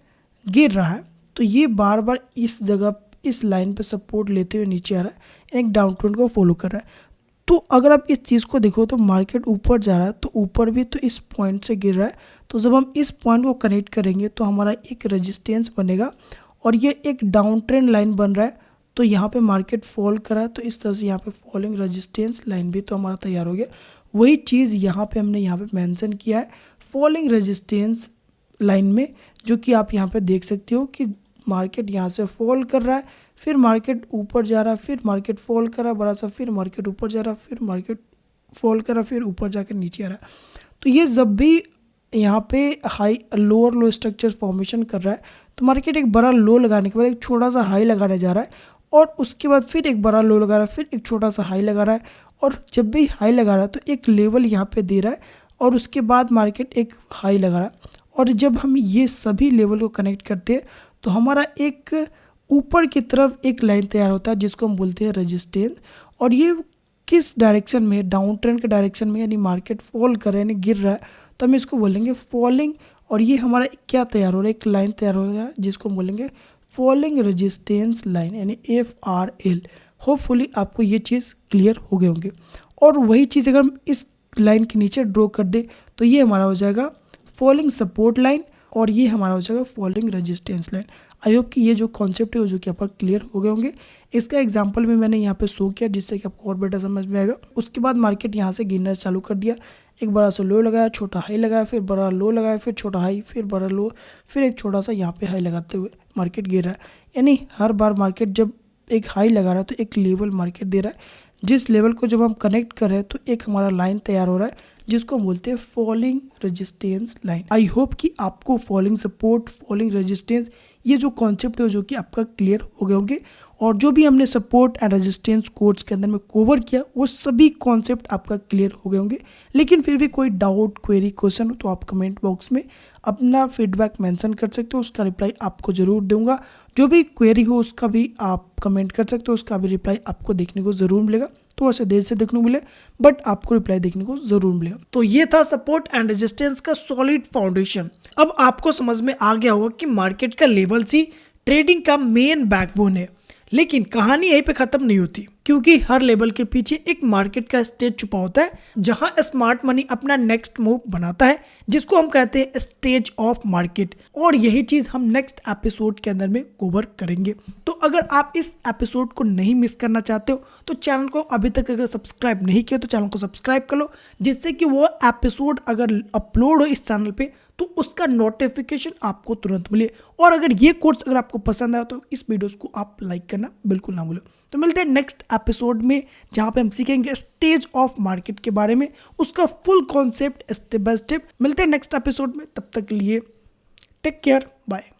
गिर रहा है, तो ये बार बार इस जगह इस लाइन पे सपोर्ट लेते हुए नीचे आ रहा है, एक डाउन ट्रेंड को फॉलो कर रहा है। तो अगर आप इस चीज़ को देखो तो मार्केट ऊपर जा रहा है, तो ऊपर भी तो इस पॉइंट से गिर रहा है। तो जब हम इस पॉइंट को कनेक्ट करेंगे तो हमारा एक रेजिस्टेंस बनेगा और ये एक डाउन ट्रेंड लाइन बन रहा है। तो यहाँ पे मार्केट फॉल कर रहा है, तो इस तरह से यहाँ पे फॉलिंग रेजिस्टेंस लाइन भी तो हमारा तैयार हो गया। वही चीज़ यहाँ पे हमने यहाँ पे मेंशन किया है, फॉलिंग रेजिस्टेंस लाइन में, जो कि आप यहाँ पे देख सकते हो कि मार्केट यहाँ से फॉल कर रहा है, फिर मार्केट ऊपर जा रहा है, फिर मार्केट फॉल कर रहा है बड़ा सा, फिर मार्केट ऊपर जा रहा है, फिर मार्केट फॉल कर रहा है, फिर ऊपर जाकर नीचे आ रहा है। तो ये जब भी यहाँ पे हाई लोअर लो स्ट्रक्चर फॉर्मेशन कर रहा है तो मार्केट एक बड़ा लो लगाने के बाद एक छोटा सा हाई लगाने जा रहा है, और उसके बाद फिर एक बड़ा लो लगा रहा है, फिर एक छोटा सा हाई लगा रहा है, और जब भी हाई लगा रहा है तो एक लेवल यहाँ पे दे रहा है, और उसके बाद मार्केट एक हाई लगा रहा है। और जब हम ये सभी लेवल को कनेक्ट करते हैं तो हमारा एक ऊपर की तरफ एक लाइन तैयार होता है जिसको हम बोलते हैं रेजिस्टेंस। और ये किस डायरेक्शन में, डाउन ट्रेंड के डायरेक्शन में, यानी मार्केट फॉल कर रहा है यानी गिर रहा है तो हम इसको बोलेंगे फॉलिंग। और ये हमारा क्या तैयार हो रहा है, एक लाइन तैयार हो रहा है जिसको हम बोलेंगे फॉलिंग रेजिस्टेंस लाइन यानी FRL। होपफुली आपको ये चीज़ क्लियर हो गए होंगे। और वही चीज़ अगर हम इस लाइन के नीचे ड्रॉ कर दे तो ये हमारा हो जाएगा फॉलिंग सपोर्ट लाइन, और ये हमारा हो जाएगा falling resistance line. I hope कि ये जो कॉन्सेप्ट है वो जो कि आपका क्लियर हो गए होंगे। इसका एग्जांपल भी मैंने यहाँ पे शो किया जिससे कि आपको और बेटर समझ में आएगा। उसके बाद मार्केट यहाँ से गिरना चालू कर दिया, एक बड़ा सा लो लगाया, छोटा हाई लगाया, फिर बड़ा लो लगाया, फिर छोटा हाई, फिर बड़ा लो, फिर एक छोटा सा यहाँ पे हाई लगाते हुए मार्केट गिर रहा है। यानी हर बार मार्केट जब एक हाई लगा रहा है तो एक लेवल मार्केट दे रहा है, जिस लेवल को जब हम कनेक्ट कर रहे हैं तो एक हमारा लाइन तैयार हो रहा है जिसको हम बोलते हैं falling resistance line. I hope कि आपको फॉलिंग सपोर्ट, फॉलिंग रेजिस्टेंस, ये जो कॉन्सेप्ट है जो कि आपका क्लियर हो गए होंगे। और जो भी हमने सपोर्ट एंड रेजिस्टेंस कोर्स के अंदर में कवर किया वो सभी कॉन्सेप्ट आपका क्लियर हो गए होंगे। लेकिन फिर भी कोई डाउट, क्वेरी, क्वेश्चन हो तो आप कमेंट बॉक्स में अपना फीडबैक मेंशन कर सकते हो, उसका रिप्लाई आपको ज़रूर दूंगा। जो भी क्वेरी हो उसका भी आप कमेंट कर सकते हो, उसका भी रिप्लाई आपको देखने को ज़रूर मिलेगा। थोड़ा सा देर से देखने को मिले बट आपको रिप्लाई देखने को जरूर मिलेगा। तो ये था सपोर्ट एंड रेजिस्टेंस का सॉलिड फाउंडेशन। अब आपको समझ में आ गया होगा कि मार्केट का लेवल्स ही ट्रेडिंग का मेन बैकबोन है। लेकिन कहानी यहीं पे खत्म नहीं होती, क्योंकि हर लेवल के पीछे एक मार्केट का स्टेज छुपा होता है जहां स्मार्ट मनी अपना नेक्स्ट मूव बनाता है, जिसको हम कहते हैं स्टेज ऑफ मार्केट। और यही चीज हम नेक्स्ट एपिसोड के अंदर में कवर करेंगे। तो अगर आप इस एपिसोड को नहीं मिस करना चाहते हो तो चैनल को अभी तक अगर सब्सक्राइब नहीं किया तो चैनल को सब्सक्राइब कर लो, जिससे कि वो एपिसोड अगर अपलोड हो इस चैनल पे तो उसका नोटिफिकेशन आपको तुरंत मिले। और अगर ये कोर्स अगर आपको पसंद आया तो इस वीडियोस को आप लाइक करना बिल्कुल ना भूलो। तो मिलते हैं नेक्स्ट एपिसोड में जहां पे हम सीखेंगे स्टेज ऑफ मार्केट के बारे में, उसका full concept step by step. मिलते हैं नेक्स्ट एपिसोड में, तब तक के लिए टेक केयर, बाय।